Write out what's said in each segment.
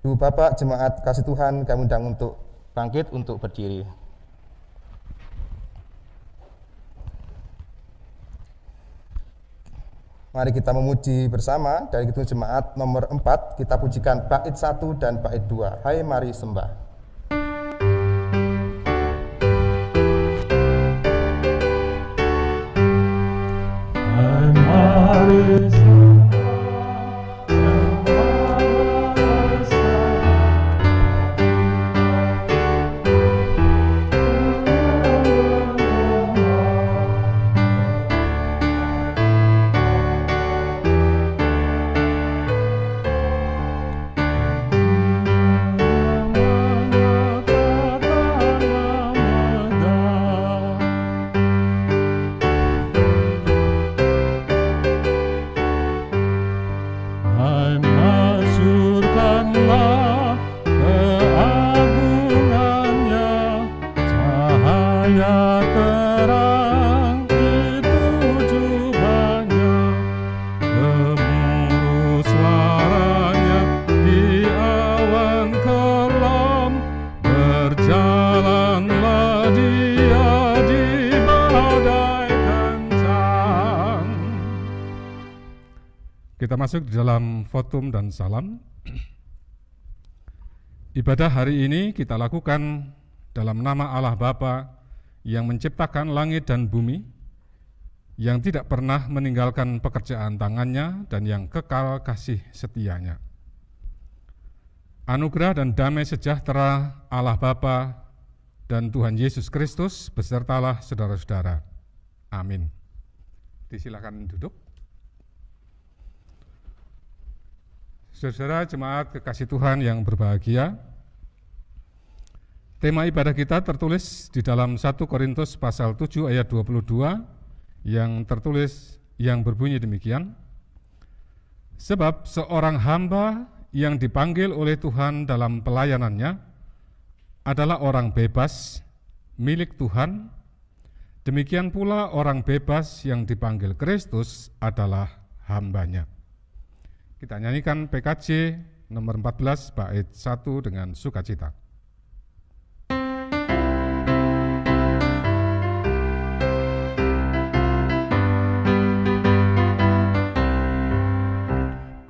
Ibu Bapak, jemaat kasih Tuhan, kami undang untuk bangkit untuk berdiri. Mari kita memuji bersama dari Kidung Jemaat nomor 4, kita pujikan bait 1 dan bait 2. Hai mari sembah. Hai mari sembah. Kita masuk di dalam votum dan salam. Ibadah hari ini kita lakukan dalam nama Allah Bapa yang menciptakan langit dan bumi, yang tidak pernah meninggalkan pekerjaan tangannya dan yang kekal kasih setianya. Anugerah dan damai sejahtera Allah Bapa dan Tuhan Yesus Kristus besertalah saudara-saudara. Amin. Disilakan duduk. Saudara jemaat kekasih Tuhan yang berbahagia, tema ibadah kita tertulis di dalam 1 Korintus pasal 7 ayat 22 yang tertulis yang berbunyi demikian. Sebab seorang hamba yang dipanggil oleh Tuhan dalam pelayanannya adalah orang bebas milik Tuhan, demikian pula orang bebas yang dipanggil Kristus adalah hambanya. Kita nyanyikan PKJ nomor 14 bait 1 dengan sukacita.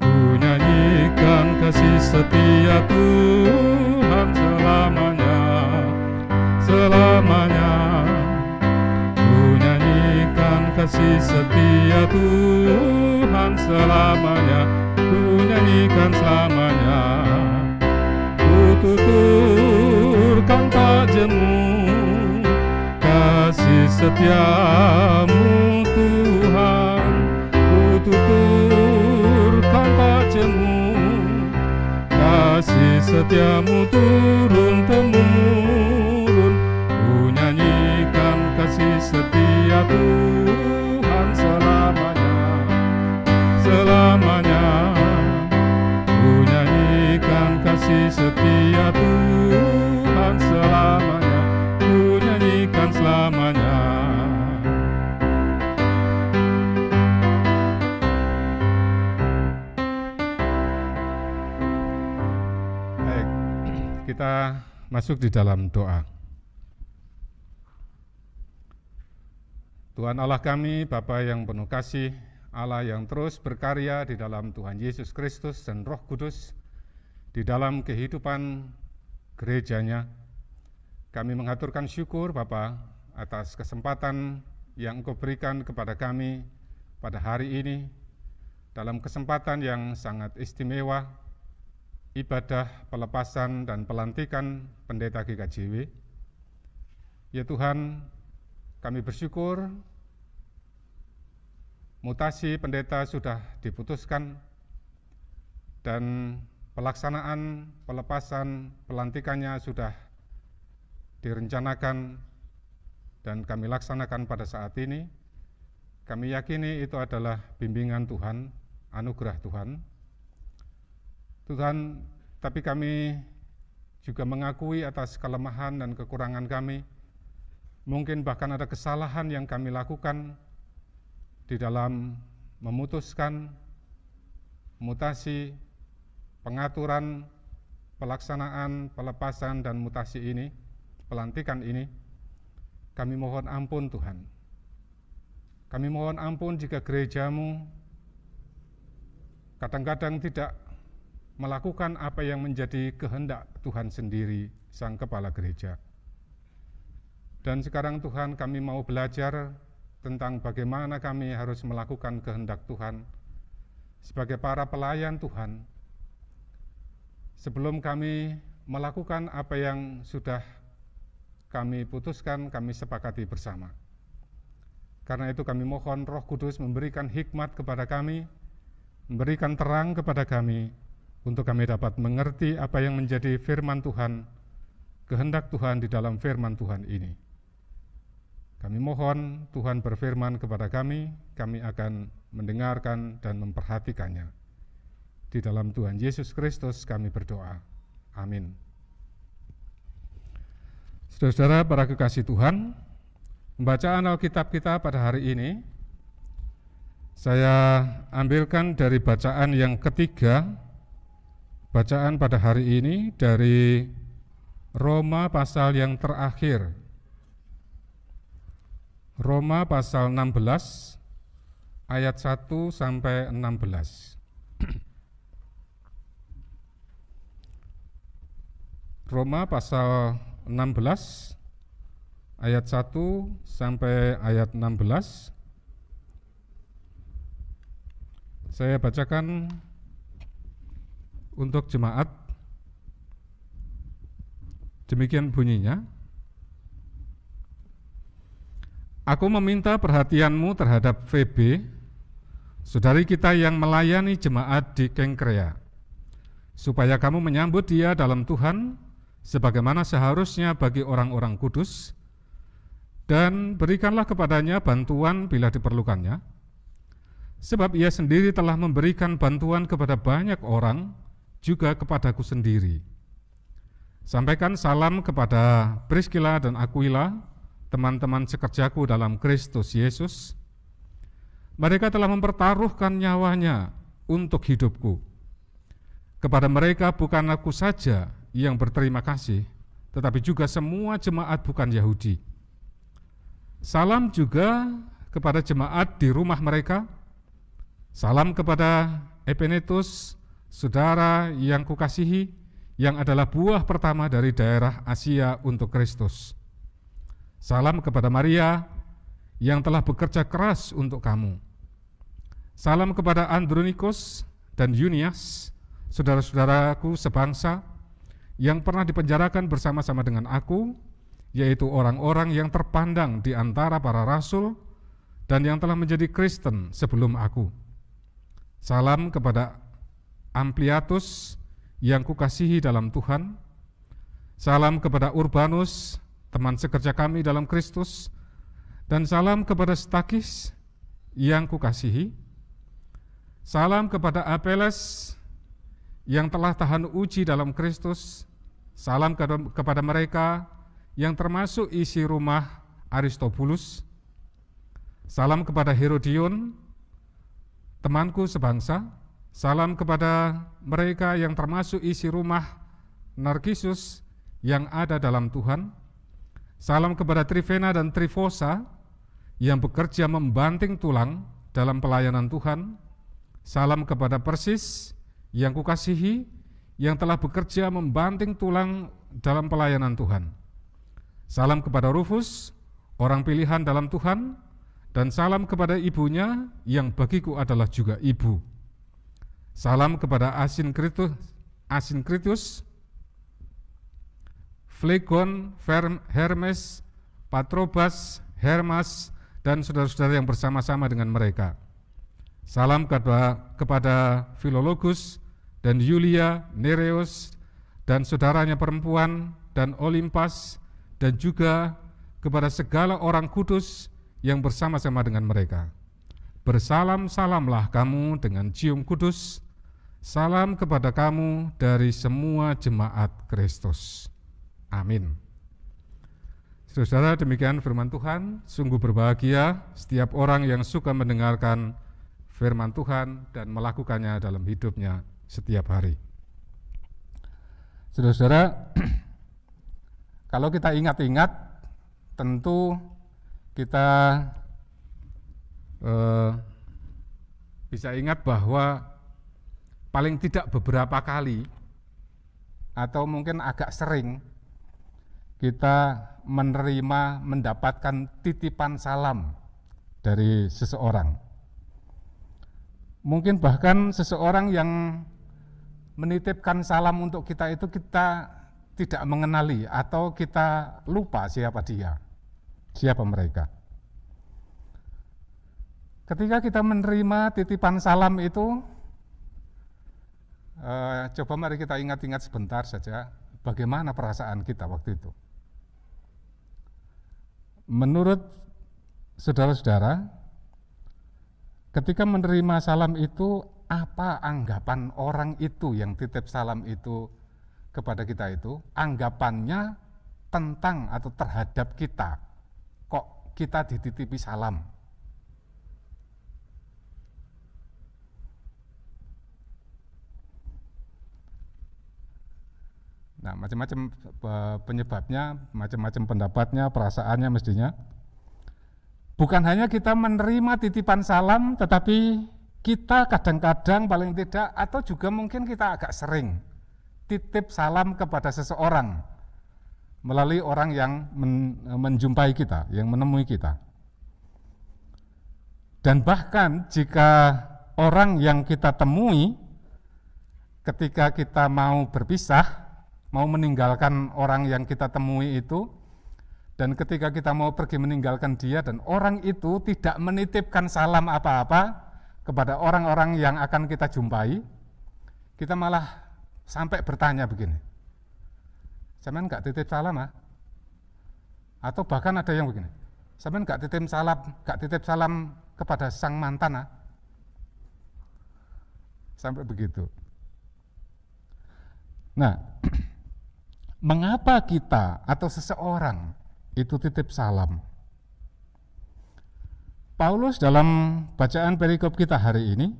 Ku nyanyikan kasih setia Tuhan selamanya, selamanya. Ku nyanyikan kasih setia Tuhan selamanya. Ku nyanyikan selamanya, ku tuturkan tak jemu kasih setiamu Tuhan. Ku tuturkan tak jemu kasih setiamu turun-temurun. Ku nyanyikan kasih setia Tuhan selamanya, selamanya. Kasih setia Tuhan selamanya, ku nyanyikan selamanya. Baik, kita masuk di dalam doa. Tuhan Allah kami, Bapa yang penuh kasih, Allah yang terus berkarya di dalam Tuhan Yesus Kristus dan Roh Kudus, di dalam kehidupan gerejanya, kami mengaturkan syukur Bapa atas kesempatan yang Engkau berikan kepada kami pada hari ini, dalam kesempatan yang sangat istimewa, ibadah pelepasan dan pelantikan Pendeta GKJW. Ya Tuhan, kami bersyukur mutasi pendeta sudah diputuskan dan pelaksanaan pelepasan pelantikannya sudah direncanakan dan kami laksanakan pada saat ini. Kami yakini itu adalah bimbingan Tuhan, anugerah Tuhan. Tuhan, tapi kami juga mengakui atas kelemahan dan kekurangan kami. Mungkin bahkan ada kesalahan yang kami lakukan di dalam memutuskan mutasi, pengaturan pelaksanaan, pelepasan, dan mutasi ini, pelantikan ini, kami mohon ampun Tuhan. Kami mohon ampun jika gerejamu kadang-kadang tidak melakukan apa yang menjadi kehendak Tuhan sendiri, Sang Kepala Gereja. Dan sekarang Tuhan, kami mau belajar tentang bagaimana kami harus melakukan kehendak Tuhan sebagai para pelayan Tuhan. Sebelum kami melakukan apa yang sudah kami putuskan, kami sepakati bersama. Karena itu kami mohon Roh Kudus memberikan hikmat kepada kami, memberikan terang kepada kami, untuk kami dapat mengerti apa yang menjadi firman Tuhan, kehendak Tuhan di dalam firman Tuhan ini. Kami mohon Tuhan berfirman kepada kami akan mendengarkan dan memperhatikannya. Di dalam Tuhan Yesus Kristus kami berdoa. Amin. Saudara-saudara para kekasih Tuhan, pembacaan Alkitab kita pada hari ini saya ambilkan dari bacaan yang ketiga. Bacaan pada hari ini dari Roma pasal yang terakhir. Roma pasal 16 ayat 1 sampai 16. Roma pasal 16 ayat 1 sampai ayat 16. Saya bacakan untuk jemaat. Demikian bunyinya. Aku meminta perhatianmu terhadap Febe, saudari kita yang melayani jemaat di Kengkrea, supaya kamu menyambut dia dalam Tuhan sebagaimana seharusnya bagi orang-orang kudus, dan berikanlah kepadanya bantuan bila diperlukannya, sebab ia sendiri telah memberikan bantuan kepada banyak orang, juga kepadaku sendiri. Sampaikan salam kepada Priskila dan Aquila, teman-teman sekerjaku dalam Kristus Yesus. Mereka telah mempertaruhkan nyawanya untuk hidupku. Kepada mereka bukan aku saja yang berterima kasih, tetapi juga semua jemaat bukan Yahudi. Salam juga kepada jemaat di rumah mereka. Salam kepada Epenetus, saudara yang kukasihi, yang adalah buah pertama dari daerah Asia untuk Kristus. Salam kepada Maria, yang telah bekerja keras untuk kamu. Salam kepada Andronikos dan Yunias, saudara-saudaraku sebangsa, yang pernah dipenjarakan bersama-sama dengan aku, yaitu orang-orang yang terpandang di antara para rasul dan yang telah menjadi Kristen sebelum aku. Salam kepada Ampliatus yang kukasihi dalam Tuhan. Salam kepada Urbanus, teman sekerja kami dalam Kristus, dan salam kepada Stakis yang kukasihi. Salam kepada Apeles yang telah tahan uji dalam Kristus. Salam kepada mereka yang termasuk isi rumah Aristobulus. Salam kepada Herodion, temanku sebangsa. Salam kepada mereka yang termasuk isi rumah Narkisus yang ada dalam Tuhan. Salam kepada Trifena dan Trifosa yang bekerja membanting tulang dalam pelayanan Tuhan. Salam kepada Persis yang kukasihi, yang telah bekerja membanting tulang dalam pelayanan Tuhan. Salam kepada Rufus, orang pilihan dalam Tuhan, dan salam kepada ibunya yang bagiku adalah juga ibu. Salam kepada Asinkritus, Flegon, Hermes, Patrobas, Hermas, dan saudara-saudara yang bersama-sama dengan mereka. Salam kepada Filologus dan Yulia, Nereus, dan saudaranya perempuan, dan Olimpas, dan juga kepada segala orang kudus yang bersama-sama dengan mereka. Bersalam-salamlah kamu dengan cium kudus. Salam kepada kamu dari semua jemaat Kristus. Amin. Saudara, demikian firman Tuhan. Sungguh berbahagia setiap orang yang suka mendengarkan firman Tuhan dan melakukannya dalam hidupnya setiap hari. Saudara-saudara, kalau kita ingat-ingat, tentu kita bisa ingat bahwa paling tidak beberapa kali atau mungkin agak sering kita menerima, mendapatkan titipan salam dari seseorang. Mungkin bahkan seseorang yang menitipkan salam untuk kita itu kita tidak mengenali atau kita lupa siapa dia, siapa mereka. Ketika kita menerima titipan salam itu, coba mari kita ingat-ingat sebentar saja bagaimana perasaan kita waktu itu. Menurut saudara-saudara, ketika menerima salam itu, apa anggapan orang itu yang titip salam itu kepada kita itu? Anggapannya tentang atau terhadap kita. Kok kita dititipi salam? Nah, macam-macam penyebabnya, macam-macam pendapatnya, perasaannya mestinya. Bukan hanya kita menerima titipan salam, tetapi kita kadang-kadang paling tidak, atau juga mungkin kita agak sering titip salam kepada seseorang melalui orang yang menjumpai kita, yang menemui kita. Dan bahkan jika orang yang kita temui ketika kita mau berpisah, mau meninggalkan orang yang kita temui itu, dan ketika kita mau pergi meninggalkan dia dan orang itu tidak menitipkan salam apa-apa kepada orang-orang yang akan kita jumpai, kita malah sampai bertanya begini, sampean nggak titip salam ah? Atau bahkan ada yang begini, sampean nggak titip salam kepada sang mantan ah? Sampai begitu. Nah, mengapa kita atau seseorang itu titip salam? Paulus dalam bacaan perikop kita hari ini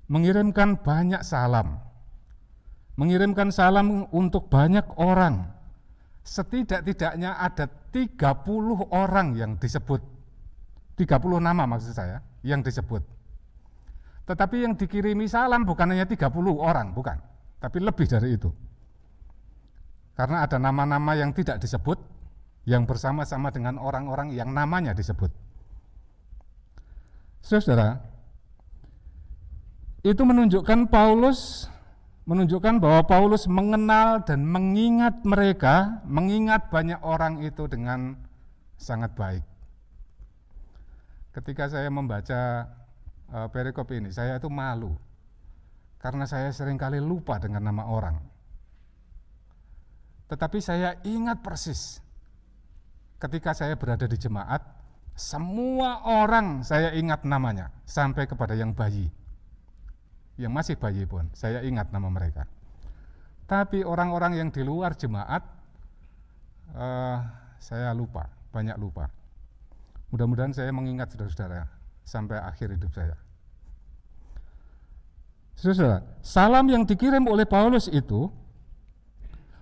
mengirimkan banyak salam. Mengirimkan salam untuk banyak orang. Setidak-tidaknya ada 30 orang yang disebut. 30 nama maksud saya yang disebut. Tetapi yang dikirimi salam bukan hanya 30 orang, bukan. Tapi lebih dari itu. Karena ada nama-nama yang tidak disebut, yang bersama-sama dengan orang-orang yang namanya disebut. Saudara, itu menunjukkan bahwa Paulus mengenal dan mengingat mereka, mengingat banyak orang itu dengan sangat baik. Ketika saya membaca perikop ini, saya itu malu, karena saya seringkali lupa dengan nama orang. Tetapi saya ingat persis, ketika saya berada di jemaat, semua orang saya ingat namanya, sampai kepada yang bayi. Yang masih bayi pun, saya ingat nama mereka. Tapi orang-orang yang di luar jemaat, saya lupa, banyak lupa. Mudah-mudahan saya mengingat saudara-saudara, sampai akhir hidup saya. Saudara, salam yang dikirim oleh Paulus itu,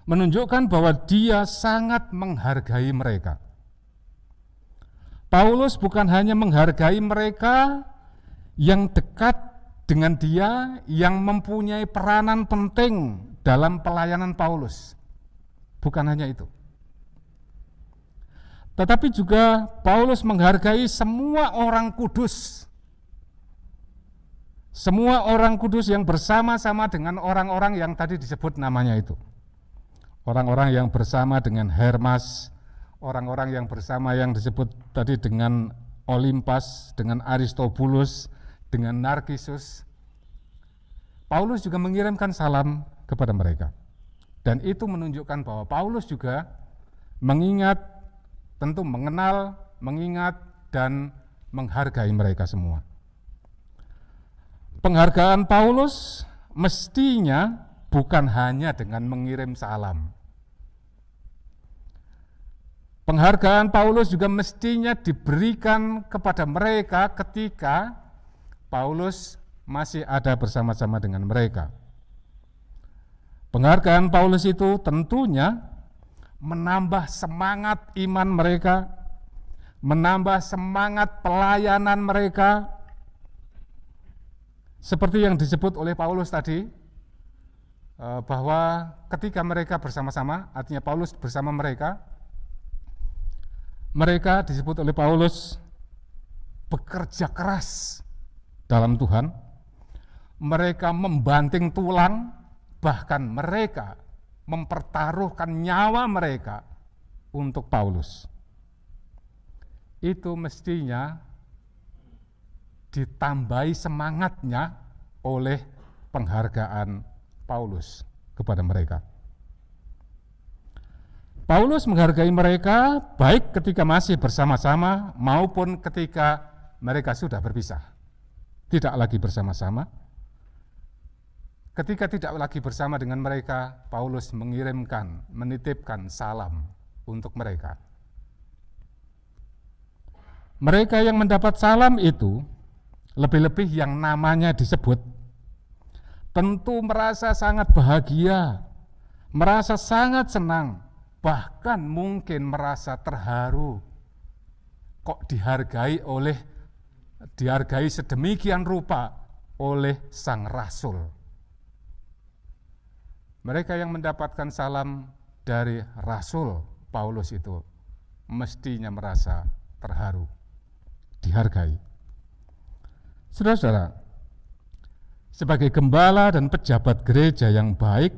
menunjukkan bahwa dia sangat menghargai mereka. Paulus bukan hanya menghargai mereka yang dekat dengan dia, yang mempunyai peranan penting dalam pelayanan Paulus. Bukan hanya itu. Tetapi juga Paulus menghargai semua orang kudus. Semua orang kudus yang bersama-sama dengan orang-orang yang tadi disebut namanya itu. Orang-orang yang bersama dengan Hermas, orang-orang yang bersama yang disebut tadi dengan Olimpas, dengan Aristobulus, dengan Narkisus. Paulus juga mengirimkan salam kepada mereka. Dan itu menunjukkan bahwa Paulus juga mengingat, tentu mengenal, mengingat, dan menghargai mereka semua. Penghargaan Paulus mestinya bukan hanya dengan mengirim salam. Penghargaan Paulus juga mestinya diberikan kepada mereka ketika Paulus masih ada bersama-sama dengan mereka. Penghargaan Paulus itu tentunya menambah semangat iman mereka, menambah semangat pelayanan mereka, seperti yang disebut oleh Paulus tadi, bahwa ketika mereka bersama-sama, artinya Paulus bersama mereka disebut oleh Paulus bekerja keras dalam Tuhan, mereka membanting tulang, bahkan mereka mempertaruhkan nyawa mereka untuk Paulus. Itu mestinya ditambahi semangatnya oleh penghargaan Paulus kepada mereka. Paulus menghargai mereka baik ketika masih bersama-sama maupun ketika mereka sudah berpisah, tidak lagi bersama-sama. Ketika tidak lagi bersama dengan mereka, Paulus menitipkan salam untuk mereka. Mereka yang mendapat salam itu, lebih-lebih yang namanya disebut, tentu merasa sangat bahagia, merasa sangat senang, bahkan mungkin merasa terharu. Kok dihargai sedemikian rupa oleh sang rasul. Mereka yang mendapatkan salam dari Rasul Paulus itu mestinya merasa terharu, dihargai. Saudara-saudara, sebagai gembala dan pejabat gereja yang baik,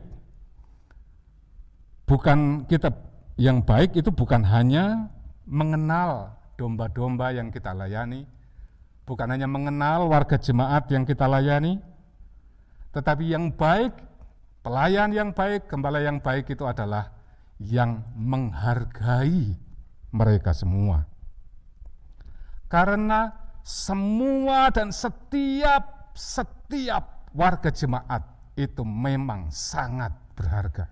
itu bukan hanya mengenal domba-domba yang kita layani, bukan hanya mengenal warga jemaat yang kita layani, tetapi yang baik, pelayan yang baik, gembala yang baik itu adalah yang menghargai mereka semua. Karena semua dan setiap warga jemaat itu memang sangat berharga.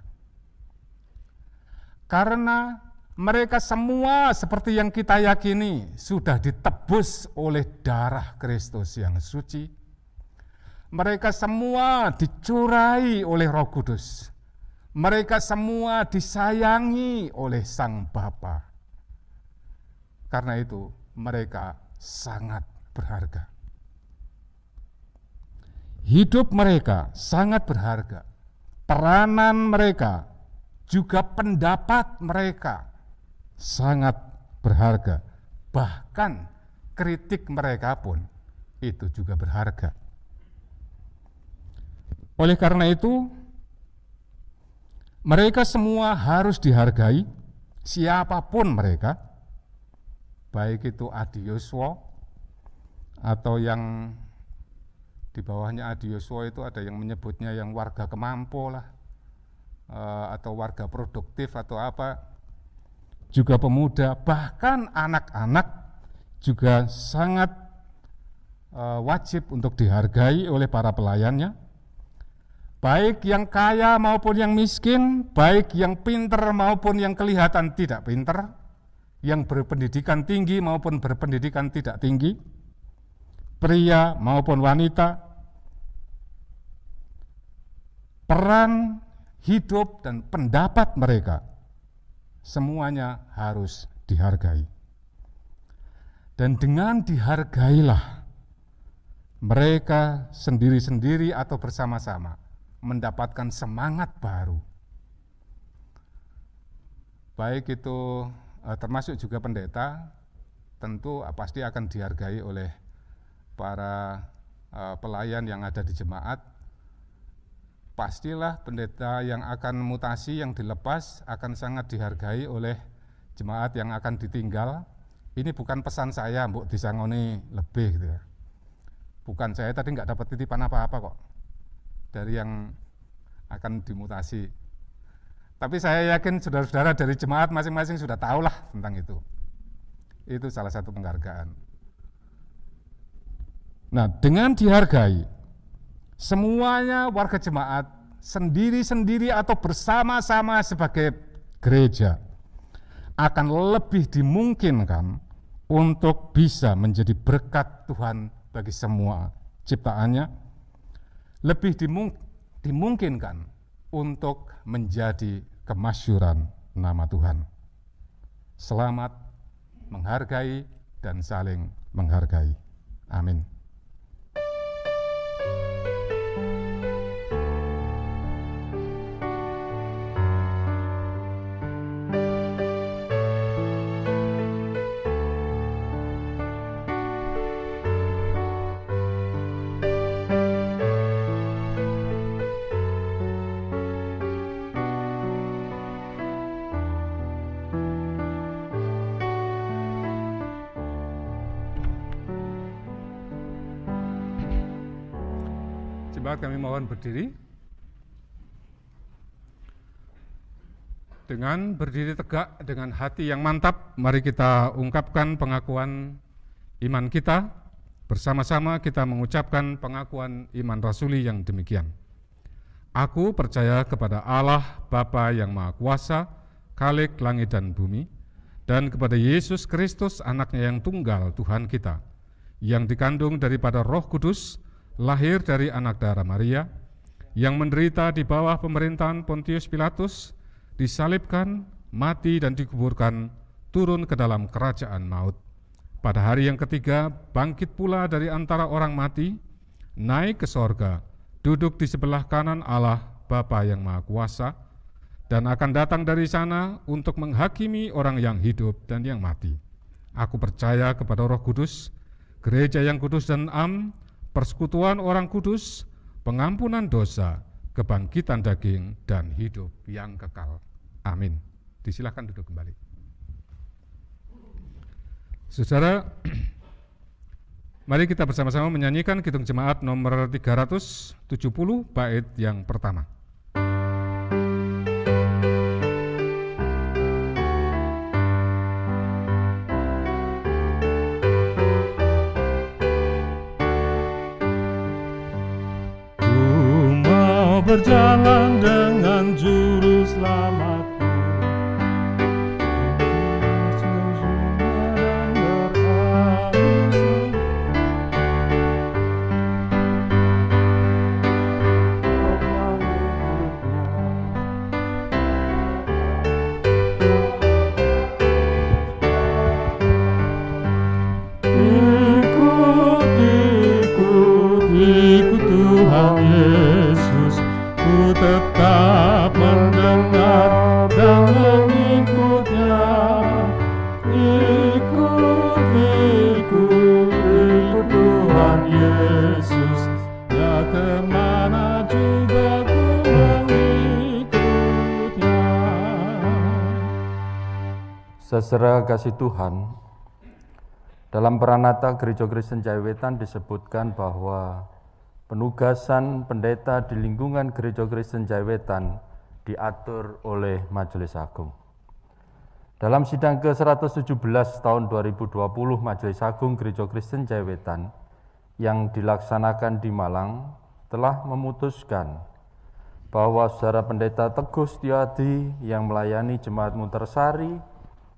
Karena mereka semua seperti yang kita yakini sudah ditebus oleh darah Kristus yang suci. Mereka semua dicurai oleh Roh Kudus. Mereka semua disayangi oleh Sang Bapa. Karena itu mereka sangat berharga. Hidup mereka sangat berharga. Peranan mereka, juga pendapat mereka sangat berharga. Bahkan kritik mereka pun itu juga berharga. Oleh karena itu, mereka semua harus dihargai, siapapun mereka, baik itu adioswo, atau yang di bawahnya adioswo itu ada yang menyebutnya yang warga kemampo lah, atau warga produktif atau apa, juga pemuda, bahkan anak-anak juga sangat wajib untuk dihargai oleh para pelayannya. Baik yang kaya maupun yang miskin, baik yang pinter maupun yang kelihatan tidak pinter, yang berpendidikan tinggi maupun berpendidikan tidak tinggi, pria maupun wanita, peran, hidup, dan pendapat mereka semuanya harus dihargai. Dan dengan dihargailah mereka sendiri-sendiri atau bersama-sama mendapatkan semangat baru. Baik itu termasuk juga pendeta, tentu pasti akan dihargai oleh para pelayan yang ada di jemaat. Pastilah pendeta yang akan mutasi, yang dilepas akan sangat dihargai oleh jemaat yang akan ditinggal. Ini bukan pesan saya, mbok disangoni lebih gitu ya. Bukan, saya tadi nggak dapat titipan apa-apa kok dari yang akan dimutasi. Tapi saya yakin saudara-saudara dari jemaat masing-masing sudah tahulah tentang itu. Itu salah satu penghargaan. Nah, dengan dihargai, semuanya warga jemaat sendiri-sendiri atau bersama-sama sebagai gereja akan lebih dimungkinkan untuk bisa menjadi berkat Tuhan bagi semua ciptaannya, lebih dimungkinkan untuk menjadi kemasyhuran nama Tuhan. Selamat menghargai dan saling menghargai. Amin. Jemaat, kami mohon berdiri. Dengan berdiri tegak, dengan hati yang mantap, mari kita ungkapkan pengakuan iman kita. Bersama-sama kita mengucapkan pengakuan iman rasuli yang demikian. Aku percaya kepada Allah Bapa yang Maha Kuasa, Khalik langit dan bumi, dan kepada Yesus Kristus, anaknya yang tunggal, Tuhan kita, yang dikandung daripada Roh Kudus, lahir dari anak darah Maria, yang menderita di bawah pemerintahan Pontius Pilatus, disalibkan, mati dan dikuburkan, turun ke dalam kerajaan maut. Pada hari yang ketiga, bangkit pula dari antara orang mati, naik ke sorga, duduk di sebelah kanan Allah Bapa yang Maha Kuasa, dan akan datang dari sana untuk menghakimi orang yang hidup dan yang mati. Aku percaya kepada Roh Kudus, gereja yang kudus dan am, persekutuan orang kudus, pengampunan dosa, kebangkitan daging, dan hidup yang kekal. Amin. Disilakan duduk kembali. Saudara, mari kita bersama-sama menyanyikan Kidung Jemaat nomor 370, bait yang pertama. Berjalan dengan juru selamatku, ikut Tuhan Yesus. Ku tetap mendengar dan mengikutnya. Ikut Tuhan Yesus. Ya kemana juga ku mengikutnya. Saudara kasih Tuhan, dalam Peranata Gereja Kristen Jayawetan disebutkan bahwa penugasan pendeta di lingkungan Gereja Kristen Jayawetan diatur oleh Majelis Agung. Dalam sidang ke-117 tahun 2020 Majelis Agung Gereja Kristen Jayawetan yang dilaksanakan di Malang telah memutuskan bahwa Saudara Pendeta Teguh Setiadi yang melayani Jemaat Muntersari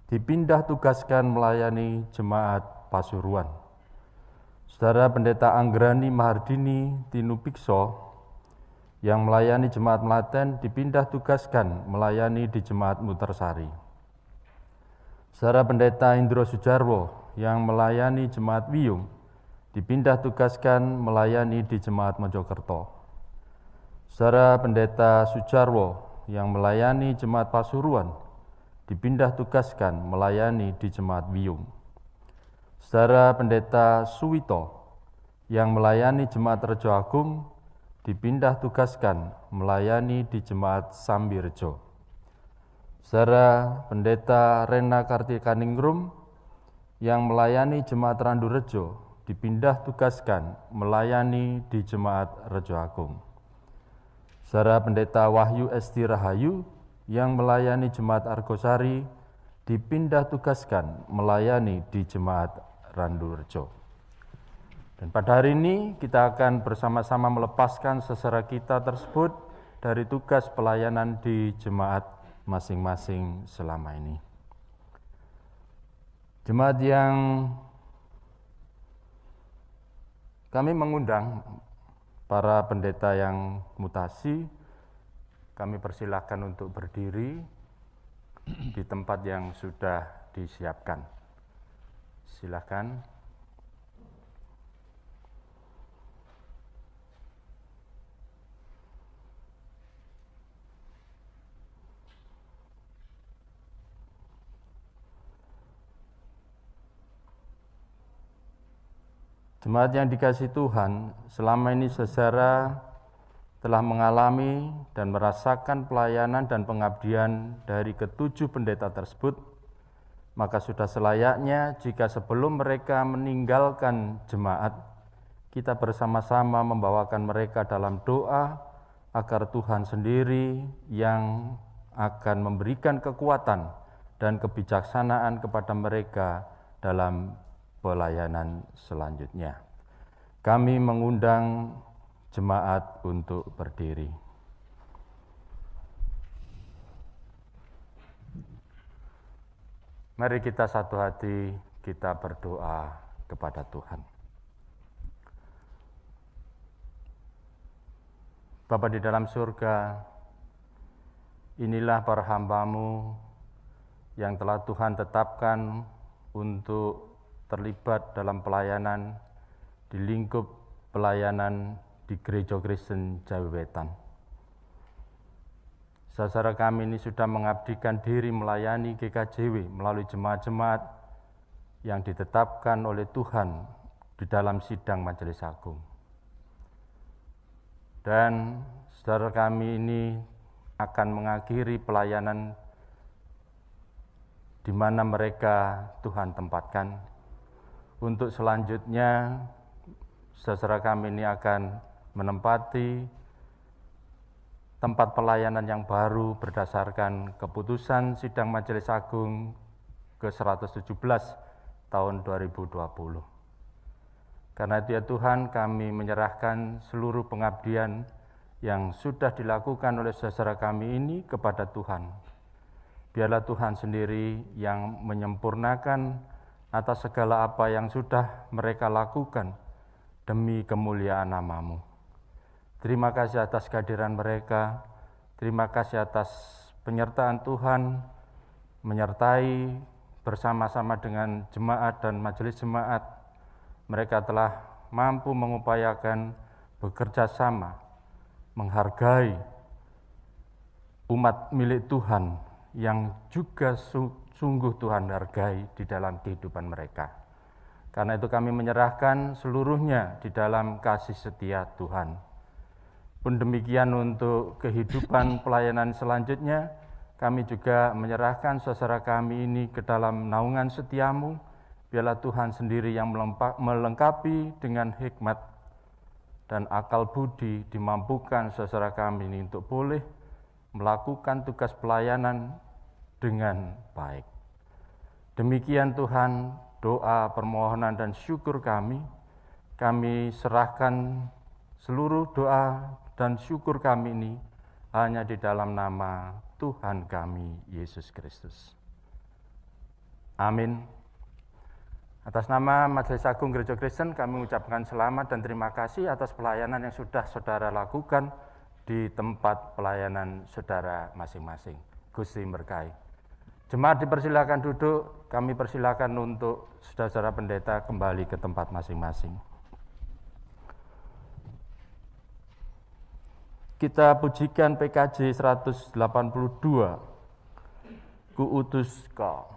dipindah tugaskan melayani Jemaat Pasuruan. Saudara Pendeta Anggrani Mahardini Tinupikso yang melayani Jemaat Melaten dipindah tugaskan melayani di Jemaat Muntersari. Saudara Pendeta Indro Sujarwo yang melayani Jemaat Wiyung dipindah tugaskan melayani di Jemaat Mojokerto. Saudara Pendeta Sujarwo yang melayani Jemaat Pasuruan dipindah tugaskan melayani di Jemaat Wiyung. Saudara Pendeta Suwito yang melayani Jemaat Rejo Agung dipindah tugaskan melayani di Jemaat Sambirejo. Saudara Pendeta Rena Kartikaningrum yang melayani Jemaat Randurejo dipindah tugaskan melayani di Jemaat Rejo Agung. Saudara Pendeta Wahyu Esti Rahayu yang melayani Jemaat Argosari dipindah tugaskan melayani di Jemaat Randurejo. Dan pada hari ini kita akan bersama-sama melepaskan sesera kita tersebut dari tugas pelayanan di jemaat masing-masing selama ini. Jemaat yang kami mengundang para pendeta yang mutasi Kami persilahkan untuk berdiri di tempat yang sudah disiapkan. Silakan. Jemaat yang dikasihi Tuhan, selama ini saudara telah mengalami dan merasakan pelayanan dan pengabdian dari ketujuh pendeta tersebut, maka sudah selayaknya jika sebelum mereka meninggalkan jemaat, kita bersama-sama membawakan mereka dalam doa agar Tuhan sendiri yang akan memberikan kekuatan dan kebijaksanaan kepada mereka dalam pelayanan selanjutnya. Kami mengundang jemaat untuk berdiri. Mari kita satu hati, kita berdoa kepada Tuhan. Bapa di dalam surga, inilah para hamba-Mu yang telah Tuhan tetapkan untuk terlibat dalam pelayanan di lingkup pelayanan di Gereja Kristen Jawiwetan. Saudara kami ini sudah mengabdikan diri melayani GKJW melalui jemaat-jemaat yang ditetapkan oleh Tuhan di dalam sidang Majelis Agung. Dan saudara kami ini akan mengakhiri pelayanan di mana mereka Tuhan tempatkan. Untuk selanjutnya, saudara kami ini akan menempati tempat pelayanan yang baru berdasarkan keputusan Sidang Majelis Agung ke-117 tahun 2020. Karena itu ya Tuhan, kami menyerahkan seluruh pengabdian yang sudah dilakukan oleh saudara kami ini kepada Tuhan. Biarlah Tuhan sendiri yang menyempurnakan atas segala apa yang sudah mereka lakukan demi kemuliaan nama-Mu. Terima kasih atas kehadiran mereka, terima kasih atas penyertaan Tuhan, menyertai bersama-sama dengan jemaat dan majelis jemaat. Mereka telah mampu mengupayakan bekerja sama, menghargai umat milik Tuhan yang juga sungguh Tuhan hargai di dalam kehidupan mereka. Karena itu kami menyerahkan seluruhnya di dalam kasih setia Tuhan. Pun demikian untuk kehidupan pelayanan selanjutnya, kami juga menyerahkan saudara kami ini ke dalam naungan setia-Mu. Biarlah Tuhan sendiri yang melengkapi dengan hikmat dan akal budi, dimampukan saudara kami ini untuk boleh melakukan tugas pelayanan dengan baik. Demikian Tuhan, doa, permohonan, dan syukur kami serahkan seluruh doa dan syukur kami ini hanya di dalam nama Tuhan kami, Yesus Kristus. Amin. Atas nama Majelis Agung Gereja Kristen, kami mengucapkan selamat dan terima kasih atas pelayanan yang sudah saudara lakukan di tempat pelayanan saudara masing-masing. Gusti berkahi. Jemaat dipersilakan duduk, kami persilakan untuk saudara pendeta kembali ke tempat masing-masing. Kita pujikan PKJ 182, Ku utus Kau.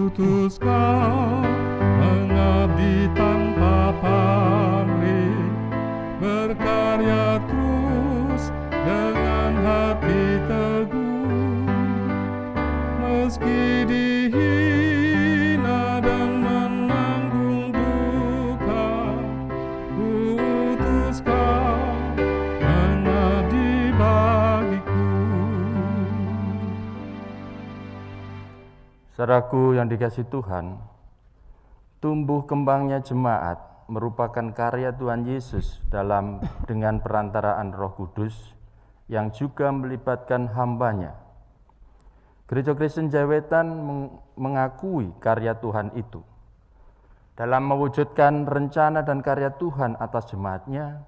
Utus Kau mengabdi tanpa pamrih, berkarya terus dengan hati teguh, meski dihina dan menanggung duka. Utus Kau mengabdi bagiku. Saudaraku yang dikasihi Tuhan, tumbuh kembangnya jemaat merupakan karya Tuhan Yesus dengan perantaraan Roh Kudus yang juga melibatkan hambanya. Gereja Kristen Jawetan mengakui karya Tuhan itu. Dalam mewujudkan rencana dan karya Tuhan atas jemaatnya,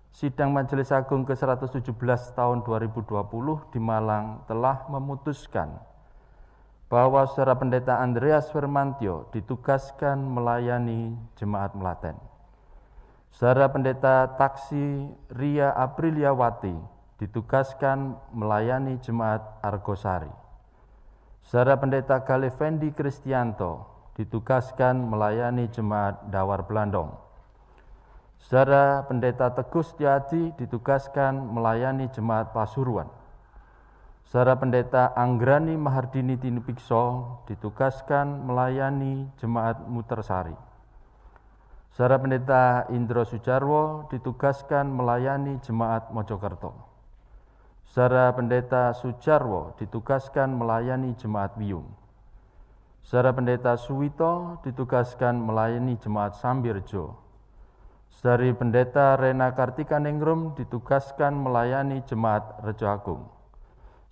Sidang Majelis Agung ke-117 tahun 2020 di Malang telah memutuskan bahwa Saudara Pendeta Andreas Firmantio ditugaskan melayani Jemaat Melaten. Saudara Pendeta Taksi Ria Apriliawati ditugaskan melayani Jemaat Argosari. Saudara Pendeta Galifendi Kristianto ditugaskan melayani Jemaat Dawar Blandong. Saudara Pendeta Teguh Setiadi ditugaskan melayani Jemaat Pasuruan. Saudara Pendeta Anggrani Mahardini Tinupikso ditugaskan melayani Jemaat Mutersari. Saudara Pendeta Indro Sujarwo ditugaskan melayani Jemaat Mojokerto. Saudara Pendeta Sujarwo ditugaskan melayani Jemaat Wiyung. Saudara Pendeta Suwito ditugaskan melayani Jemaat Sambirjo. Saudari Pendeta Rena Kartika Ningrum ditugaskan melayani Jemaat Rejo Agung.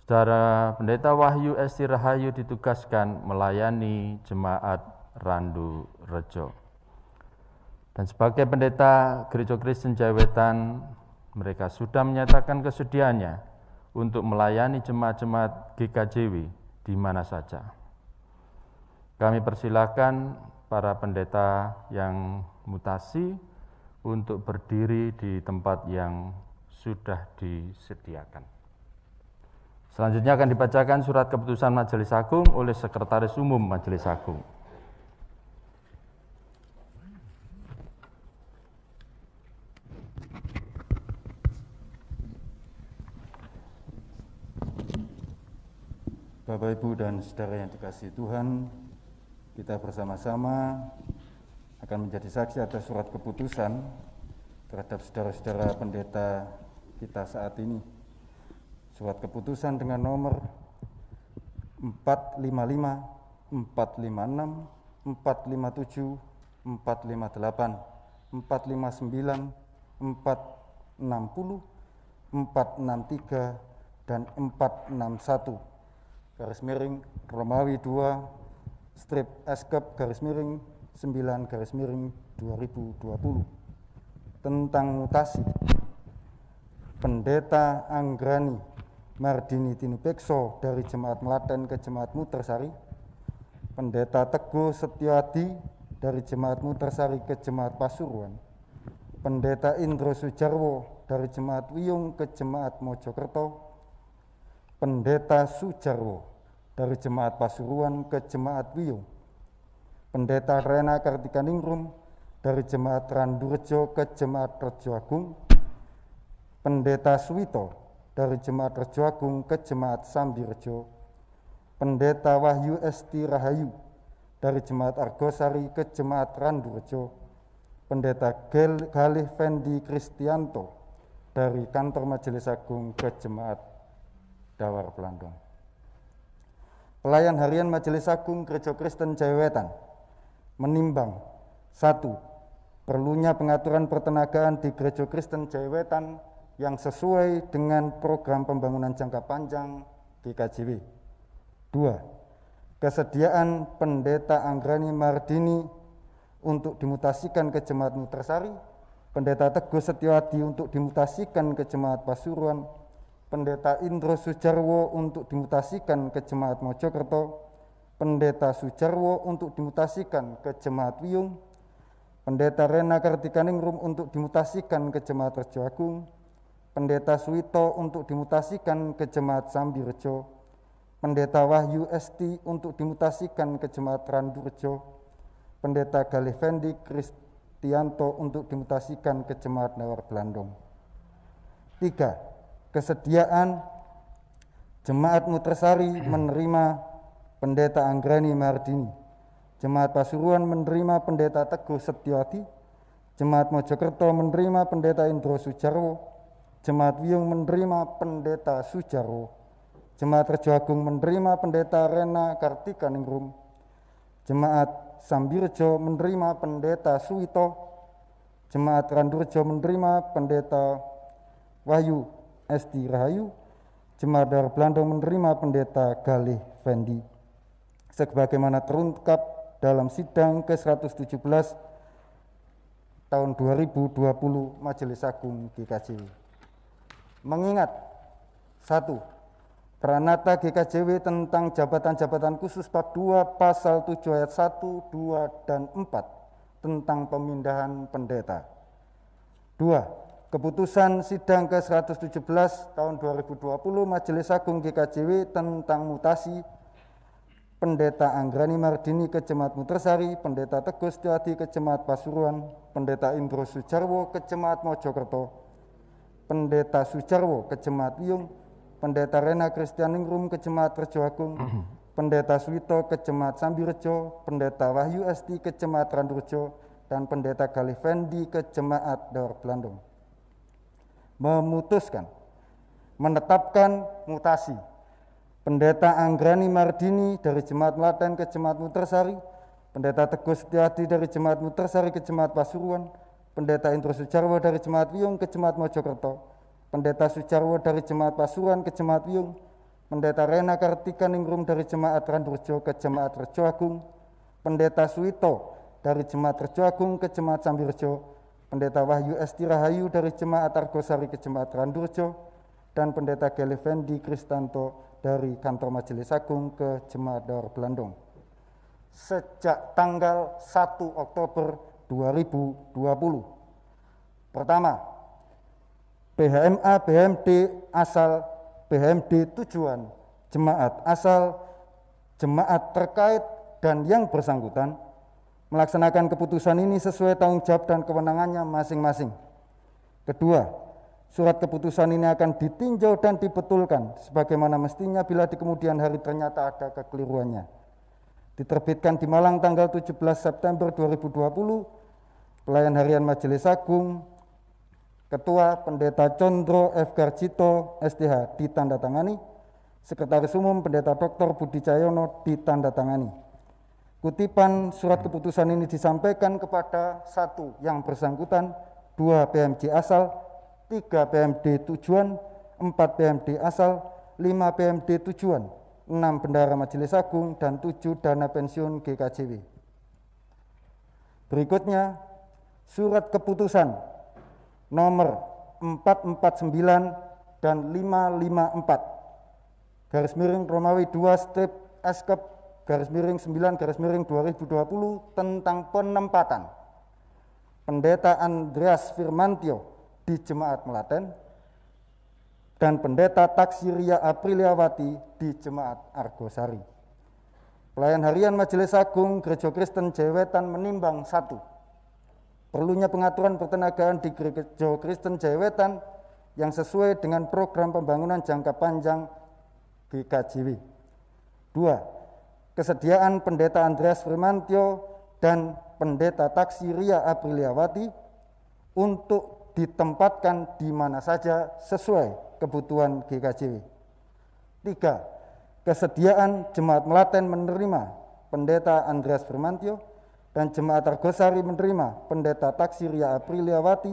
Saudara Pendeta Wahyu Esti Rahayu ditugaskan melayani Jemaat Randu Rejo. Dan sebagai pendeta Gereja Kristen Jawetan, mereka sudah menyatakan kesediaannya untuk melayani jemaat-jemaat GKJW di mana saja. Kami persilakan para pendeta yang mutasi untuk berdiri di tempat yang sudah disediakan. Selanjutnya akan dibacakan surat keputusan Majelis Agung oleh Sekretaris Umum Majelis Agung. Bapak, Ibu, dan saudara yang dikasihi Tuhan, kita bersama-sama akan menjadi saksi atas surat keputusan terhadap saudara-saudara pendeta kita saat ini. Surat keputusan dengan nomor 455, 456, 457, 458, 459, 460, 463, dan 461. Garis miring Romawi 2 strip eskep garis miring 9 garis miring 2020 tentang mutasi Pendeta Anggrani Mardini Tinupekso dari Jemaat Melaten ke Jemaat Mutersari, Pendeta Teguh Setiadi dari Jemaat Mutersari ke Jemaat Pasuruan, Pendeta Indro Sujarwo dari Jemaat Wiyung ke Jemaat Mojokerto, Pendeta Sujarwo dari Jemaat Pasuruan ke Jemaat Wiyung, Pendeta Rena Kartika Ningrum dari Jemaat Randurejo ke Jemaat Rejo Agung, Pendeta Suwito dari Jemaat Rejo Agung ke Jemaat Sambirjo, Pendeta Wahyu Esti Rahayu dari Jemaat Argosari ke Jemaat Randurejo, Pendeta Galih Fendi Kristianto dari Kantor Majelis Agung ke Jemaat Dawar Blandong. Pelayan Harian Majelis Agung Gereja Kristen Jawetan menimbang 1. Perlunya pengaturan pertenagaan di Gereja Kristen Jawetan yang sesuai dengan program pembangunan jangka panjang GKJW. 2. Kesediaan Pendeta Anggrani Mardini untuk dimutasikan ke Jemaat Mutersari, Pendeta Teguh Setiadi untuk dimutasikan ke Jemaat Pasuruan, Pendeta Indro Sujarwo untuk dimutasikan ke Jemaat Mojokerto, Pendeta Sujarwo untuk dimutasikan ke Jemaat Wiyung, Pendeta Rena Kartika Ningrum untuk dimutasikan ke Jemaat Rejo Agung, Pendeta Suwito untuk dimutasikan ke Jemaat Sambirjo, Pendeta Wahyu Esti untuk dimutasikan ke Jemaat Randurejo, Pendeta Galih Fendi Kristianto untuk dimutasikan ke Jemaat Dawar Blandong. 3. Kesediaan Jemaat Mutersari menerima Pendeta Anggrani Mardini, Jemaat Pasuruan menerima Pendeta Teguh Setiadi, Jemaat Mojokerto menerima Pendeta Indro Sujarwo, Jemaat Wiyung menerima Pendeta Sujarwo, Jemaat Rejo Agung menerima Pendeta Rena Kartika Ningrum, Jemaat Sambirjo menerima Pendeta Suwito, Jemaat Randurejo menerima Pendeta Wahyu Esti Rahayu, Jemaat Daur Blandong menerima Pendeta Galih Fendi sebagaimana terungkap dalam sidang ke-117 tahun 2020 Majelis Agung GKJW. Mengingat 1. Pranata GKJW tentang jabatan-jabatan khusus bab 2 pasal 7 ayat 1, 2, dan 4 tentang pemindahan pendeta. 2. Keputusan sidang ke-117 tahun 2020 Majelis Agung GKJW tentang mutasi Pendeta Anggrani Mardini ke Jemaat Mutresari, Pendeta Teguh Setiadi ke Jemaat Pasuruan, Pendeta Indro Sujarwo ke Jemaat Mojokerto, Pendeta Sujarwo ke Jemaat Wiyung, Pendeta Rena Kristianingrum ke Jemaat Rejo Agung, Pendeta Suwito ke Jemaat Sambirejo, Pendeta Wahyu Esti ke Jemaat Randurjo, dan Pendeta Galih Fendi ke Jemaat Daur Blandong. Memutuskan menetapkan mutasi Pendeta Anggrani Mardini dari Jemaat Melaten ke Jemaat Mutresari, Pendeta Teguh Setiadi dari Jemaat Mutresari ke Jemaat Pasuruan, Pendeta Indro Sujarwo dari Jemaat Wiyung ke Jemaat Mojokerto, Pendeta Sujarwo dari Jemaat Pasuruan ke Jemaat Wiyung, Pendeta Rena Kartika Ningrum dari Jemaat Randurjo ke Jemaat Rejo Agung, Pendeta Suwito dari Jemaat Rejo Agung ke Jemaat Sambirejo, Pendeta Wahyu Esti Rahayu dari Jemaat Argosari ke Jemaat Randurjo, dan Pendeta Galih Fendi Kristanto dari Kantor Majelis Agung ke Jemaat Daur Blandong. Sejak tanggal 1 Oktober 2020. Pertama, PHMA BMD asal BMD tujuan jemaat asal jemaat terkait dan yang bersangkutan melaksanakan keputusan ini sesuai tanggung jawab dan kewenangannya masing-masing. Kedua, surat keputusan ini akan ditinjau dan dibetulkan sebagaimana mestinya bila di kemudian hari ternyata ada kekeliruannya. Diterbitkan di Malang tanggal 17 September 2020, Pelayan Harian Majelis Agung, Ketua Pendeta Condro F. Garjito, STH, ditandatangani, Sekretaris Umum Pendeta Dr. Budi Cahyono, ditandatangani. Kutipan surat keputusan ini disampaikan kepada 1. Yang bersangkutan, 2. PMJ asal, 3 PMD tujuan, 4 PMD asal, 5 PMD tujuan, 6 Bendahara Majelis Agung, dan 7 dana pensiun GKJW. Berikutnya, surat keputusan nomor 449 dan 554 garis miring Romawi 2 strip Eskep garis miring 9 garis miring 2020 tentang penempatan Pendeta Andreas Firmantio di Jemaat Melaten dan Pendeta Taksiria Apriliawati di Jemaat Argosari. Pelayan Harian Majelis Agung Gereja Kristen Jayawetan menimbang 1. Perlunya pengaturan pertenagaan di Gereja Kristen Jayawetan yang sesuai dengan program pembangunan jangka panjang GKJW. 2. Kesediaan Pendeta Andreas Firmantio dan Pendeta Taksiria Apriliawati untuk ditempatkan di mana saja sesuai kebutuhan GKJW. 3. Kesediaan Jemaat Melaten menerima Pendeta Andreas Firmantio dan Jemaat Argosari menerima Pendeta Taksiria Apriliawati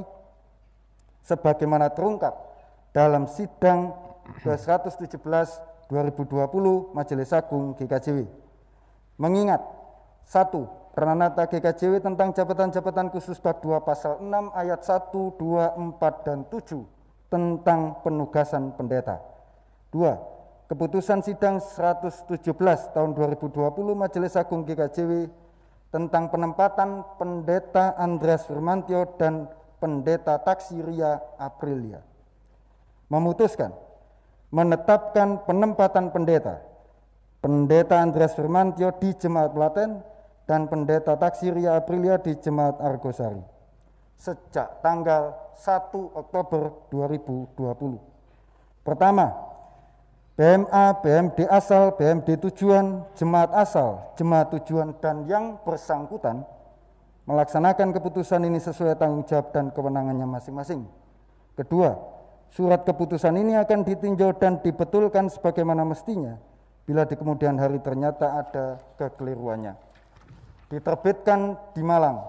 sebagaimana terungkap dalam sidang ke-117 2020 Majelis Agung GKJW. Mengingat 1. Pranata GKJW tentang jabatan-jabatan khusus bab 2 pasal 6 ayat 1, 2, 4, dan 7 tentang penugasan pendeta. 2. Keputusan sidang 117 tahun 2020 Majelis Agung GKJW tentang penempatan Pendeta Andreas Firmantio dan Pendeta Taksiria Aprilia. Memutuskan menetapkan penempatan pendeta Andreas Firmantio di Jemaat Melaten dan Pendeta Taksiria Aprilia di Jemaat Argosari sejak tanggal 1 Oktober 2020. Pertama, BMA, BMD asal, BMD tujuan, jemaat asal, jemaat tujuan, dan yang bersangkutan melaksanakan keputusan ini sesuai tanggung jawab dan kewenangannya masing-masing. Kedua, surat keputusan ini akan ditinjau dan dibetulkan sebagaimana mestinya bila di kemudian hari ternyata ada kekeliruannya. Diterbitkan di Malang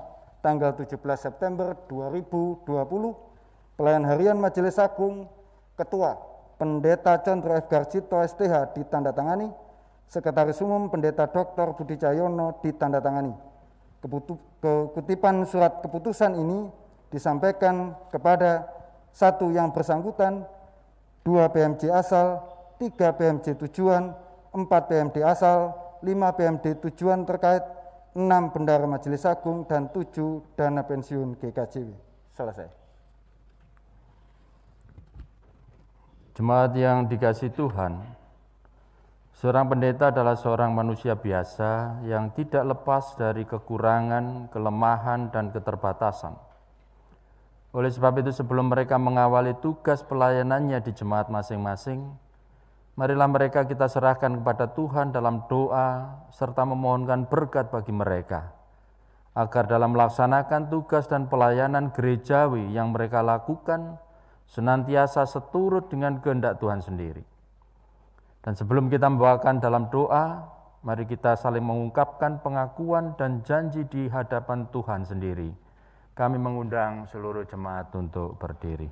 tanggal 17 September 2020, Pelayan Harian Majelis Agung, Ketua Pendeta Condro F. Garcito STH ditandatangani. Sekretaris Umum Pendeta Dr. Budi Cahyono ditandatangani. Kutipan surat keputusan ini disampaikan kepada 1 yang bersangkutan, 2 PMJ asal, 3 PMJ tujuan, 4 PMD asal, 5 PMD tujuan terkait, 6 Bendahara Majelis Agung, dan 7 dana pensiun GKJW. Selesai. Jemaat yang dikasihi Tuhan, seorang pendeta adalah seorang manusia biasa yang tidak lepas dari kekurangan, kelemahan, dan keterbatasan. Oleh sebab itu, sebelum mereka mengawali tugas pelayanannya di jemaat masing-masing, marilah mereka kita serahkan kepada Tuhan dalam doa, serta memohonkan berkat bagi mereka, agar dalam melaksanakan tugas dan pelayanan gerejawi yang mereka lakukan, senantiasa seturut dengan kehendak Tuhan sendiri. Dan sebelum kita membawakan dalam doa, mari kita saling mengungkapkan pengakuan dan janji di hadapan Tuhan sendiri. Kami mengundang seluruh jemaat untuk berdiri.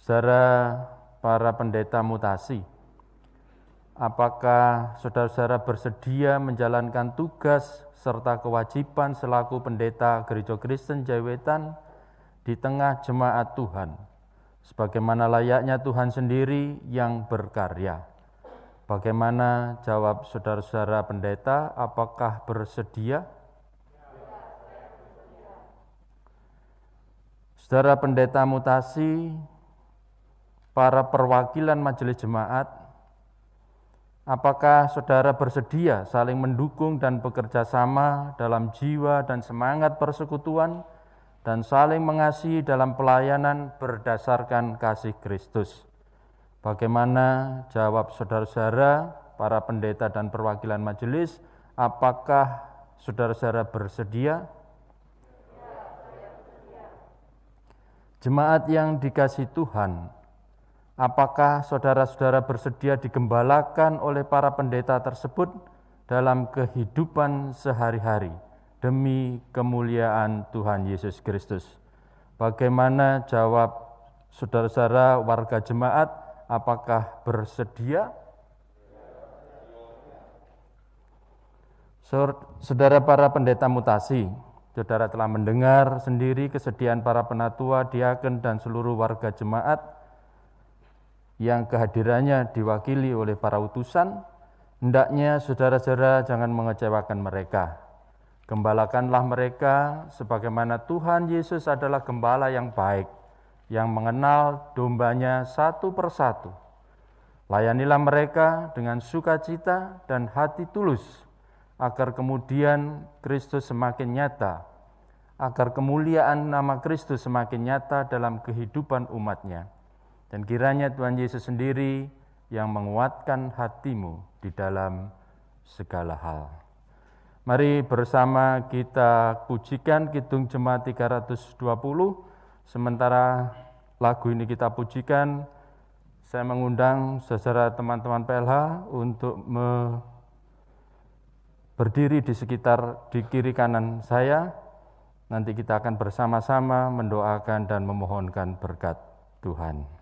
Saudara para pendeta mutasi, apakah saudara-saudara bersedia menjalankan tugas serta kewajiban selaku pendeta Gereja Kristen Jayawetan di tengah jemaat Tuhan, sebagaimana layaknya Tuhan sendiri yang berkarya? Bagaimana jawab saudara-saudara pendeta, apakah bersedia? Saudara pendeta mutasi, para perwakilan majelis jemaat, apakah saudara bersedia saling mendukung dan bekerja sama dalam jiwa dan semangat persekutuan dan saling mengasihi dalam pelayanan berdasarkan kasih Kristus? Bagaimana jawab saudara-saudara, para pendeta dan perwakilan majelis, apakah saudara-saudara bersedia? Jemaat yang dikasihi Tuhan, apakah saudara-saudara bersedia digembalakan oleh para pendeta tersebut dalam kehidupan sehari-hari demi kemuliaan Tuhan Yesus Kristus? Bagaimana jawab saudara-saudara warga jemaat, apakah bersedia? Saudara para pendeta mutasi, saudara telah mendengar sendiri kesediaan para penatua, diaken, dan seluruh warga jemaat yang kehadirannya diwakili oleh para utusan. Hendaknya saudara-saudara jangan mengecewakan mereka. Gembalakanlah mereka sebagaimana Tuhan Yesus adalah gembala yang baik, yang mengenal dombanya satu persatu. Layanilah mereka dengan sukacita dan hati tulus, agar kemudian Kristus semakin nyata, agar kemuliaan nama Kristus semakin nyata dalam kehidupan umat-Nya. Dan kiranya Tuhan Yesus sendiri yang menguatkan hatimu di dalam segala hal. Mari bersama kita pujikan Kidung Jemaat 320. Sementara lagu ini kita pujikan, saya mengundang saudara teman-teman PLH untuk berdiri di sekitar di kiri kanan saya. Nanti kita akan bersama-sama mendoakan dan memohonkan berkat Tuhan.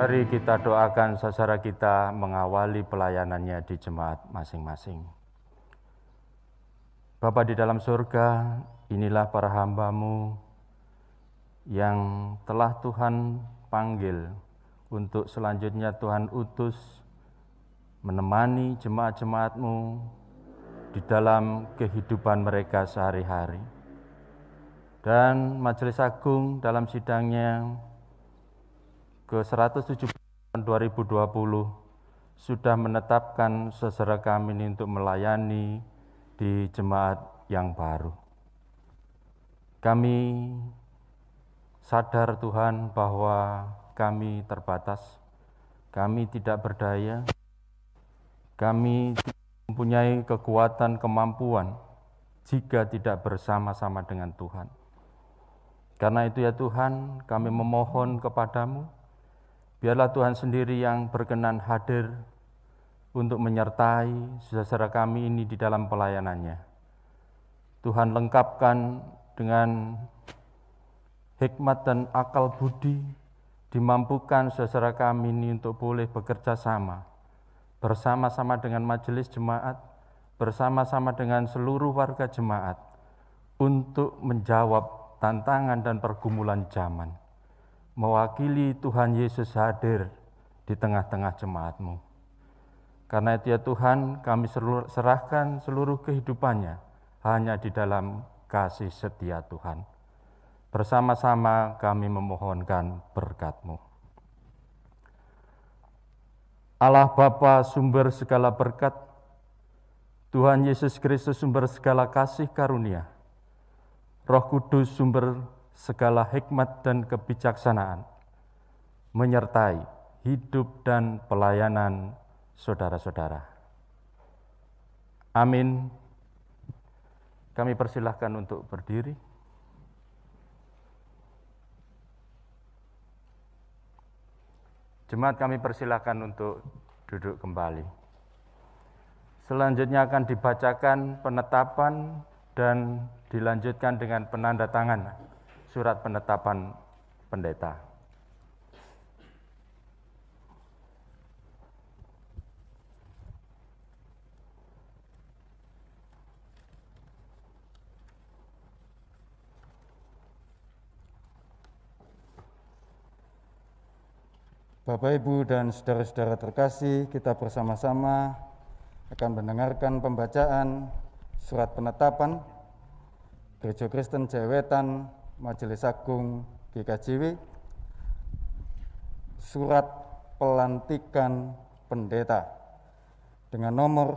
Mari kita doakan saudara kita mengawali pelayanannya di jemaat masing-masing. Bapa di dalam surga, inilah para hamba-Mu yang telah Tuhan panggil untuk selanjutnya Tuhan utus menemani jemaat-jemaat-Mu di dalam kehidupan mereka sehari-hari. Dan Majelis Agung dalam sidangnya ke-170 tahun 2020 sudah menetapkan saudara kami ini untuk melayani di jemaat yang baru. Kami sadar Tuhan bahwa kami terbatas, kami tidak berdaya, kami tidak mempunyai kekuatan kemampuan jika tidak bersama-sama dengan Tuhan. Karena itu ya Tuhan, kami memohon kepadamu, biarlah Tuhan sendiri yang berkenan hadir untuk menyertai saudara kami ini di dalam pelayanannya. Tuhan lengkapkan dengan hikmat dan akal budi, dimampukan saudara kami ini untuk boleh bekerja sama, bersama-sama dengan majelis jemaat, bersama-sama dengan seluruh warga jemaat, untuk menjawab tantangan dan pergumulan zaman. Mewakili Tuhan Yesus hadir di tengah-tengah jemaat-Mu. Karena itu ya Tuhan, kami serahkan seluruh kehidupannya hanya di dalam kasih setia Tuhan. Bersama-sama kami memohonkan berkat-Mu. Allah Bapa sumber segala berkat, Tuhan Yesus Kristus sumber segala kasih karunia, Roh Kudus sumber segala hikmat dan kebijaksanaan, menyertai hidup dan pelayanan saudara-saudara. Amin. Kami persilahkan untuk berdiri. Jemaat kami persilahkan untuk duduk kembali. Selanjutnya akan dibacakan penetapan dan dilanjutkan dengan penandatangan surat penetapan pendeta. Bapak, Ibu, dan saudara-saudara terkasih, kita bersama-sama akan mendengarkan pembacaan surat penetapan Gereja Kristen Jayawetan Majelis Agung GKJW, surat pelantikan pendeta dengan nomor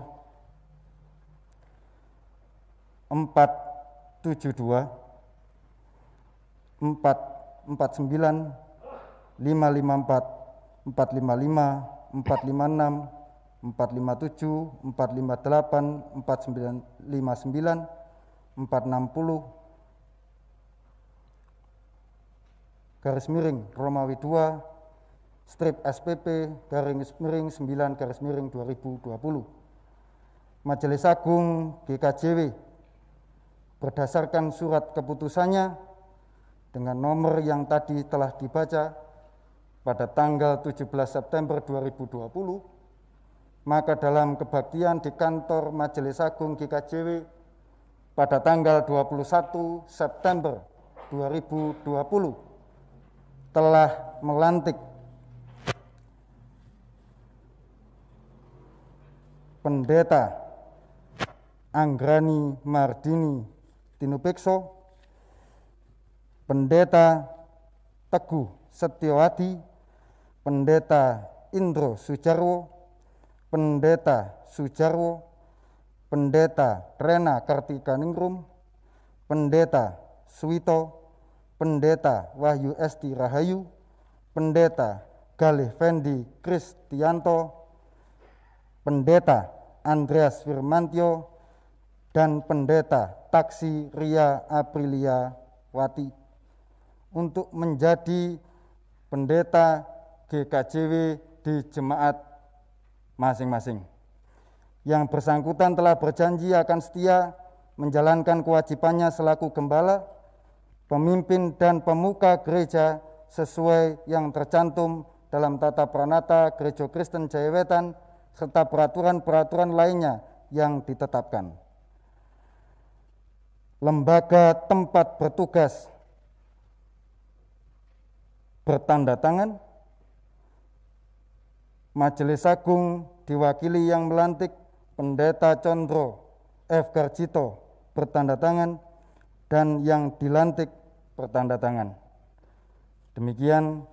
472 449 554 455, 456, 457, 458, 459, 460, garis miring Romawi 2, strip SPP, garis miring 9, garis miring 2020. Majelis Agung GKJW berdasarkan surat keputusannya dengan nomor yang tadi telah dibaca pada tanggal 17 September 2020, maka dalam kebaktian di kantor Majelis Agung GKJW pada tanggal 21 September 2020 telah melantik Pendeta Anggrani Mardini Tinupekso, Pendeta Teguh Setiawadi, Pendeta Indro Sujarwo, Pendeta Sujarwo, Pendeta Rena Kartika Ningrum, Pendeta Suwito, Pendeta Wahyu Esti Rahayu, Pendeta Galih Fendi Kristianto, Pendeta Andreas Firmantio, dan Pendeta Taksi Ria Aprilia Wati untuk menjadi pendeta GKJW di jemaat masing-masing. Yang bersangkutan telah berjanji akan setia menjalankan kewajibannya selaku gembala, pemimpin dan pemuka gereja sesuai yang tercantum dalam tata pranata Gereja Kristen Jaya Wetan serta peraturan-peraturan lainnya yang ditetapkan. Lembaga tempat bertugas bertanda tangan. Majelis Agung diwakili yang melantik Pendeta Condro F. Garjito bertanda tangan dan yang dilantik bertanda tangan. Demikian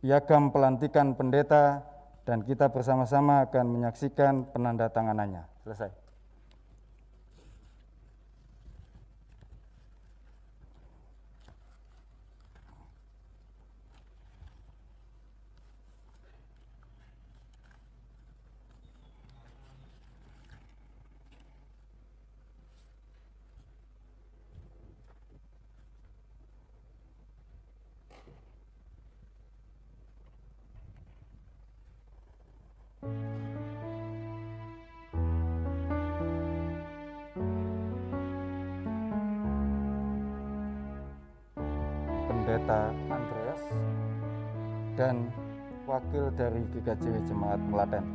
piagam pelantikan pendeta dan kita bersama-sama akan menyaksikan penandatanganannya. Selesai. Pendeta Andreas dan wakil dari GKJW Jemaat Melaten.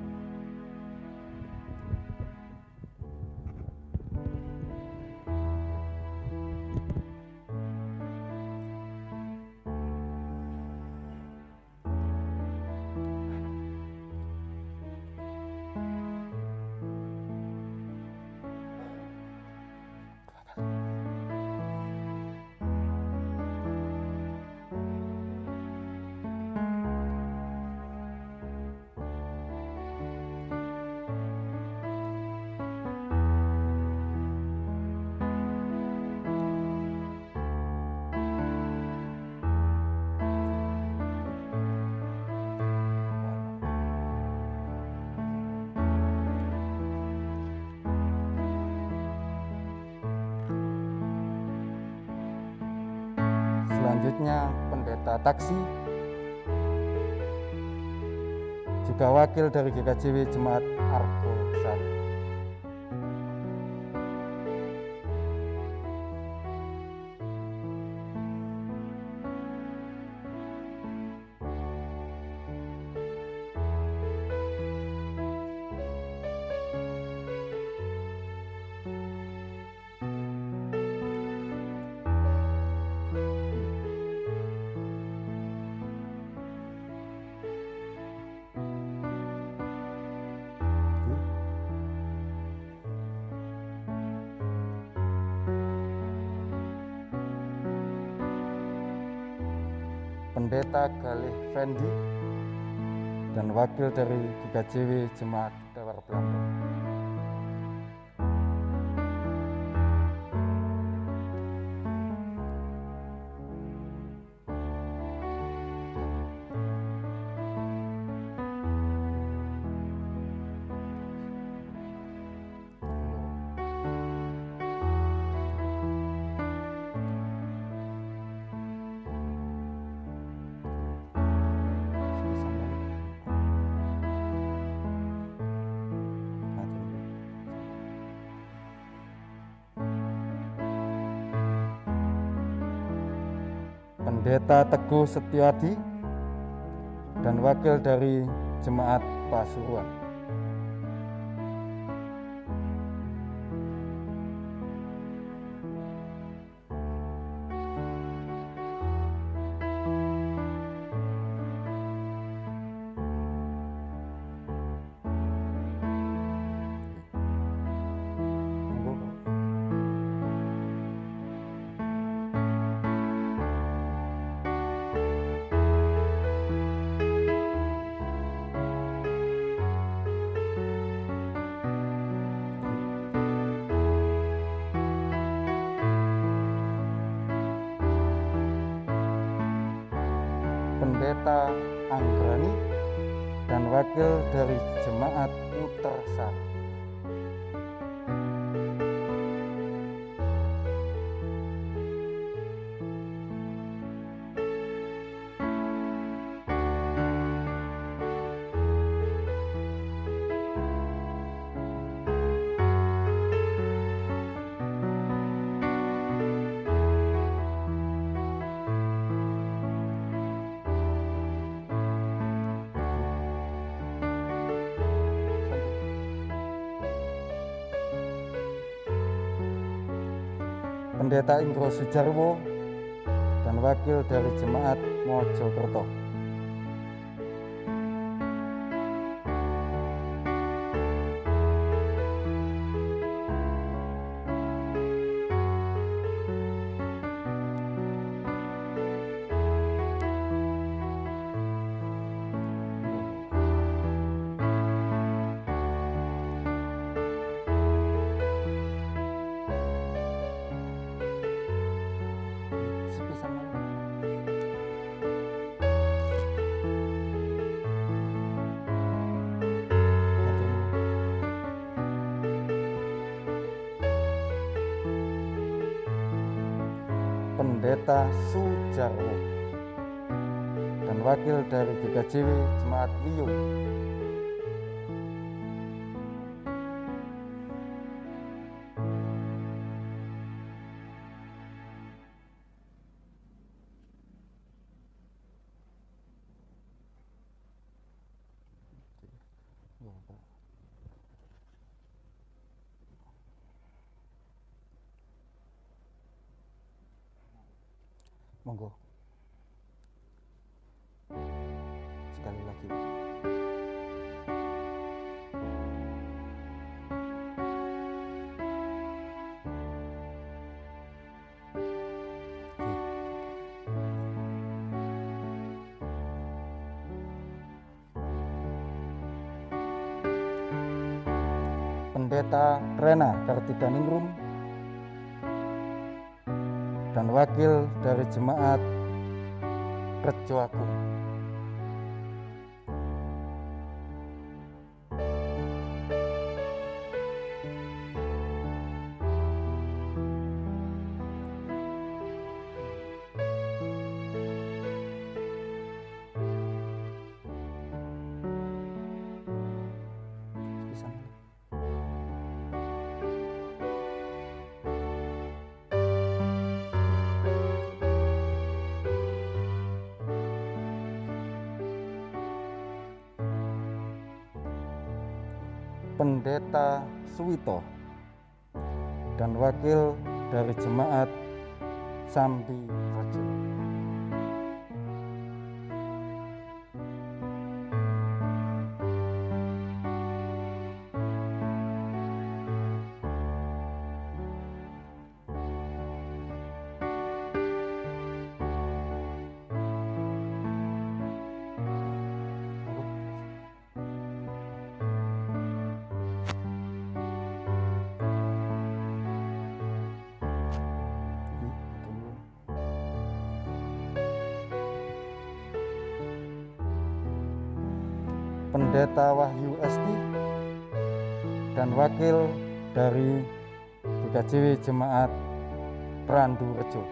Selanjutnya Pendeta Taksi, juga wakil dari GKJW Jemaat Argo Sari. Pendeta Galih Fendi dan wakil dari GKJW Jemaat Dawar Belanda. Pendeta Teguh Setiadi dan wakil dari Jemaat Pasuruan. Pendeta Anggrani dan wakil dari Jemaat Utersari. Pendeta Indro Sujarwo dan wakil dari Jemaat Mojokerto. Pendeta Sujarwo dan wakil dari GKJW Jemaat Wiyo. Monggo. Sekali lagi. Pendeta Rena Kartidaningrum dan wakil dari Jemaat Rejo Agung. Pendeta Suwito dan wakil dari Jemaat Sambi Rajo. Pendeta Wahyu Esti dan wakil dari GKJW Jemaat Perandu Rejo.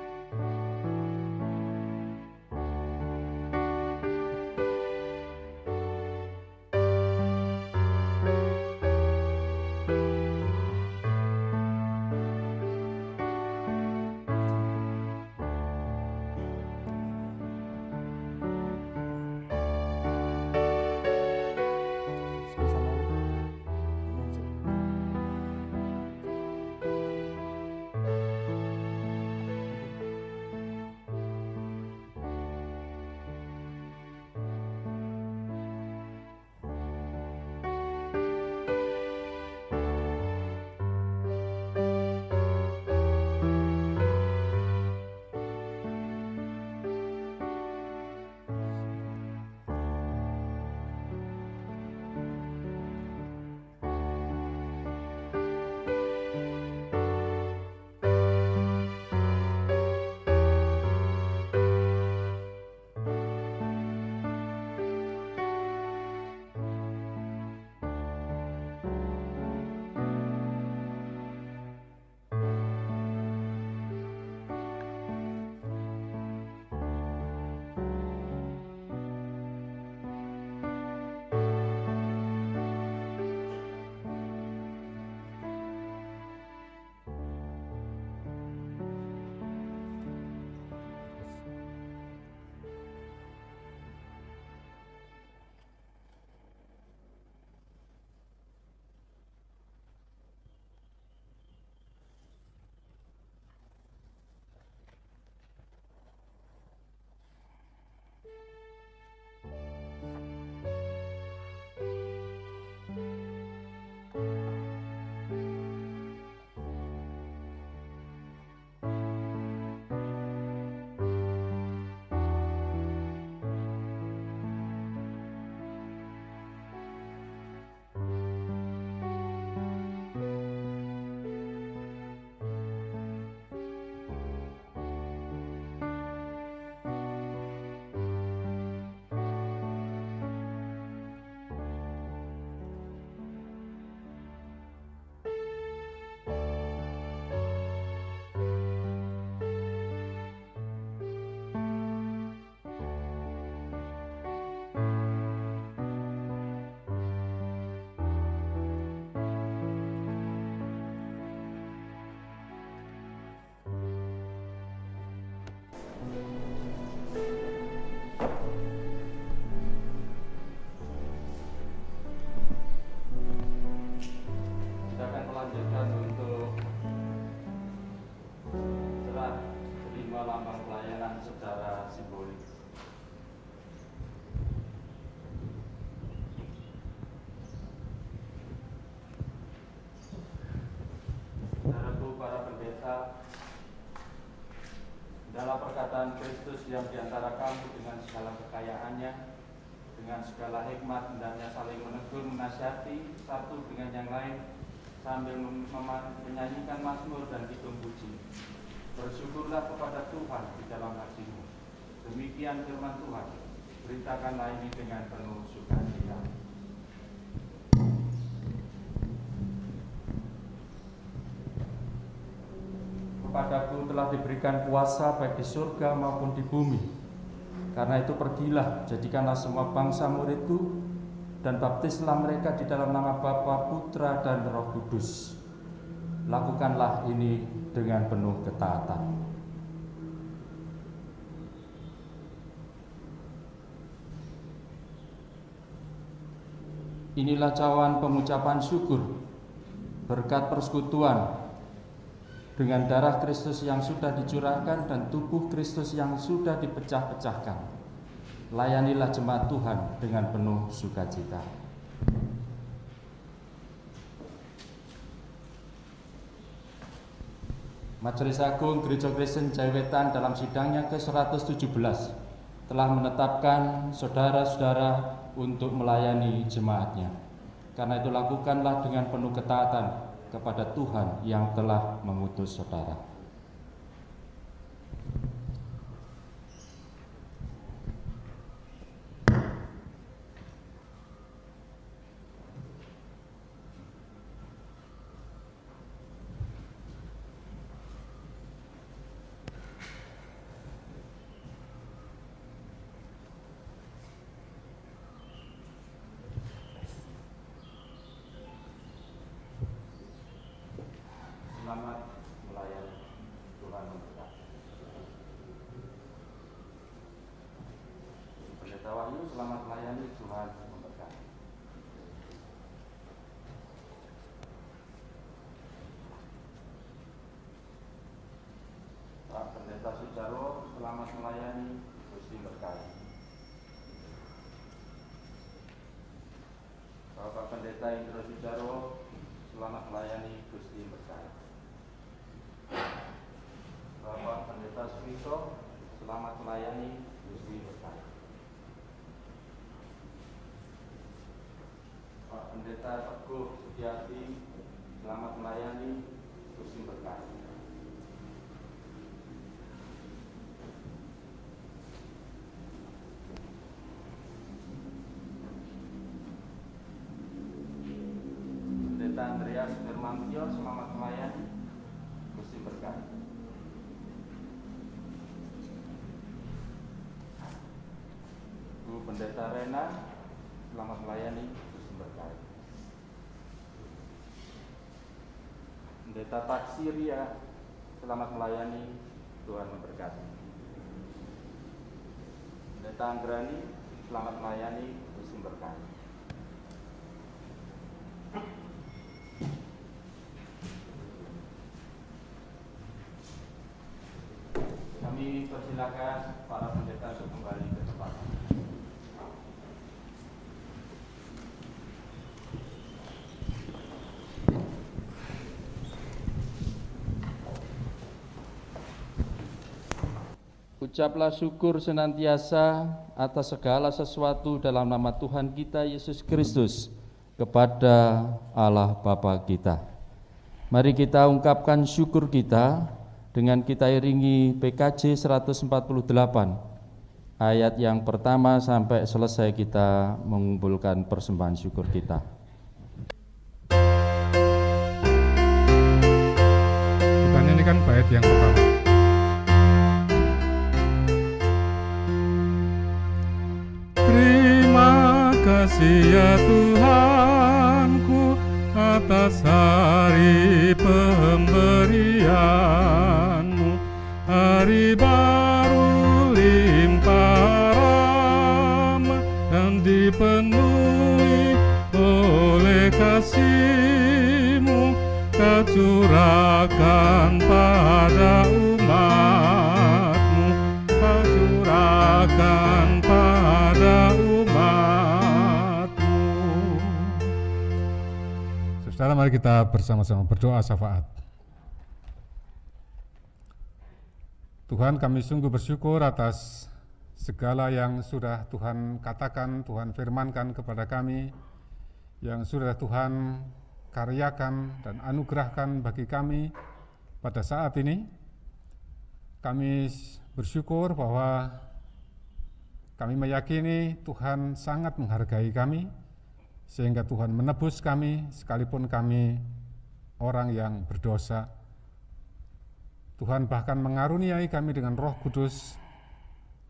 Kita akan melanjutkan untuk serah terima lambang pelayanan secara simbolik. Saudaraku para pendeta, dalam perkataan Kristus yang diantara kamu dengan segala kekayaannya, dengan segala hikmat hendaknya saling menegur, menasihati satu dengan yang lain, sambil menyanyikan mazmur dan kidung puji. Bersyukurlah kepada Tuhan di dalam hatimu. Demikian firman Tuhan. Beritakanlah ini dengan penuh sukacita. Kepadaku telah diberikan kuasa baik di surga maupun di bumi. Karena itu pergilah, jadikanlah semua bangsa muridku, dan baptislah mereka di dalam nama Bapa, Putra, dan Roh Kudus. Lakukanlah ini dengan penuh ketaatan. Inilah cawan pengucapan syukur, berkat persekutuan dengan darah Kristus yang sudah dicurahkan dan tubuh Kristus yang sudah dipecah-pecahkan. Layanilah jemaat Tuhan dengan penuh sukacita. Majelis Agung Gereja Kristen Jawetan dalam sidangnya ke-117 telah menetapkan saudara-saudara untuk melayani jemaatnya. Karena itu lakukanlah dengan penuh ketaatan kepada Tuhan yang telah mengutus saudara. Selamat melayani, Tuhan memberkati. Pendeta Wahyu, selamat melayani, Tuhan memberkati. Pak Pendeta Sujarwo, selamat melayani, Gusti berkati. Bapak Pendeta Indro Sujarwo, selamat melayani, Gusti berkati. Bapak Pendeta Suwito, selamat melayani, Gusti berkati. Pak Pendeta Teguh Setiati, selamat melayani, Gusti berkati. Pendeta Andreas Firmantio, selamat melayani, Gusti berkati. Bu Pendeta Rena, selamat melayani, Gusti berkati. Pendeta Taksiria, selamat melayani, Tuhan memberkati. Pendeta Anggrani, selamat melayani, Gusti berkati. Kami persilakan para pendeta untuk kembali ke tempat. Ucaplah syukur senantiasa atas segala sesuatu dalam nama Tuhan kita Yesus Kristus kepada Allah Bapa kita. Mari kita ungkapkan syukur kita dengan kita iringi PKJ 148 ayat yang pertama sampai selesai kita mengumpulkan persembahan syukur kita. Kita nyanyikan bait yang pertama. Terima kasih ya Tuhanku atas hari pemberian-Mu, hari baru curahkan pada umat-Mu, Kau curahkan pada umat-Mu. Saudara, mari kita bersama-sama berdoa syafaat. Tuhan, kami sungguh bersyukur atas segala yang sudah Tuhan katakan, Tuhan firmankan kepada kami, yang sudah Tuhan karyakan dan anugerahkan bagi kami pada saat ini. Kami bersyukur bahwa kami meyakini Tuhan sangat menghargai kami, sehingga Tuhan menebus kami sekalipun kami orang yang berdosa. Tuhan bahkan mengaruniai kami dengan Roh Kudus.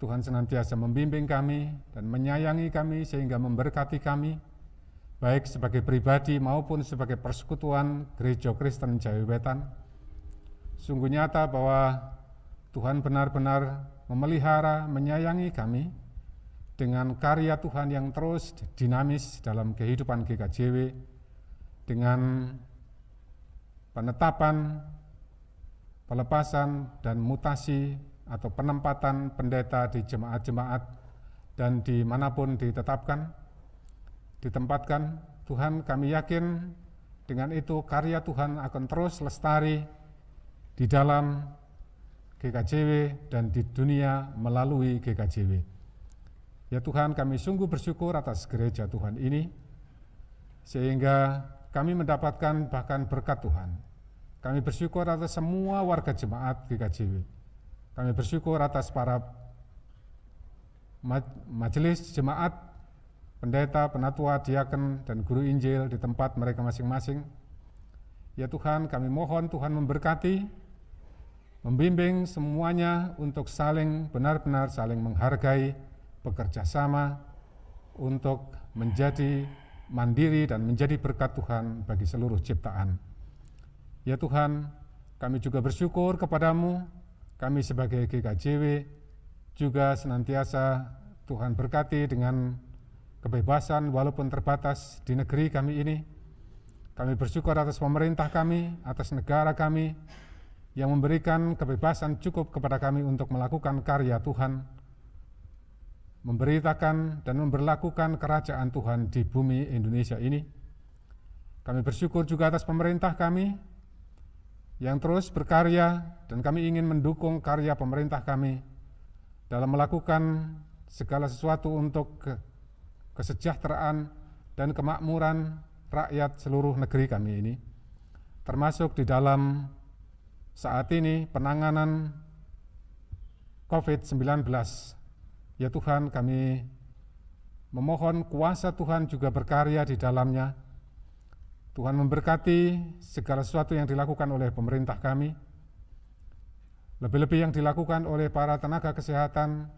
Tuhan senantiasa membimbing kami dan menyayangi kami sehingga memberkati kami, baik sebagai pribadi maupun sebagai persekutuan Gereja Kristen Jawi Wetan. Sungguh nyata bahwa Tuhan benar-benar memelihara, menyayangi kami dengan karya Tuhan yang terus dinamis dalam kehidupan GKJW, dengan penetapan, pelepasan dan mutasi atau penempatan pendeta di jemaat-jemaat dan dimanapun ditempatkan. Tuhan, kami yakin dengan itu karya Tuhan akan terus lestari di dalam GKJW dan di dunia melalui GKJW. Ya Tuhan, kami sungguh bersyukur atas gereja Tuhan ini, sehingga kami mendapatkan bahkan berkat Tuhan. Kami bersyukur atas semua warga jemaat GKJW. Kami bersyukur atas para majelis jemaat, pendeta, penatua, diaken, dan guru Injil di tempat mereka masing-masing. Ya Tuhan, kami mohon Tuhan memberkati, membimbing semuanya untuk benar-benar saling menghargai, bekerja sama untuk menjadi mandiri dan menjadi berkat Tuhan bagi seluruh ciptaan. Ya Tuhan, kami juga bersyukur kepadamu, kami sebagai GKJW juga senantiasa Tuhan berkati dengan kebebasan walaupun terbatas di negeri kami ini. Kami bersyukur atas pemerintah kami, atas negara kami, yang memberikan kebebasan cukup kepada kami untuk melakukan karya Tuhan, memberitakan dan memberlakukan kerajaan Tuhan di bumi Indonesia ini. Kami bersyukur juga atas pemerintah kami, yang terus berkarya, dan kami ingin mendukung karya pemerintah kami dalam melakukan segala sesuatu untuk kesejahteraan dan kemakmuran rakyat seluruh negeri kami ini, termasuk di dalam saat ini penanganan COVID-19. Ya Tuhan, kami memohon kuasa Tuhan juga berkarya di dalamnya. Tuhan memberkati segala sesuatu yang dilakukan oleh pemerintah kami, lebih-lebih yang dilakukan oleh para tenaga kesehatan,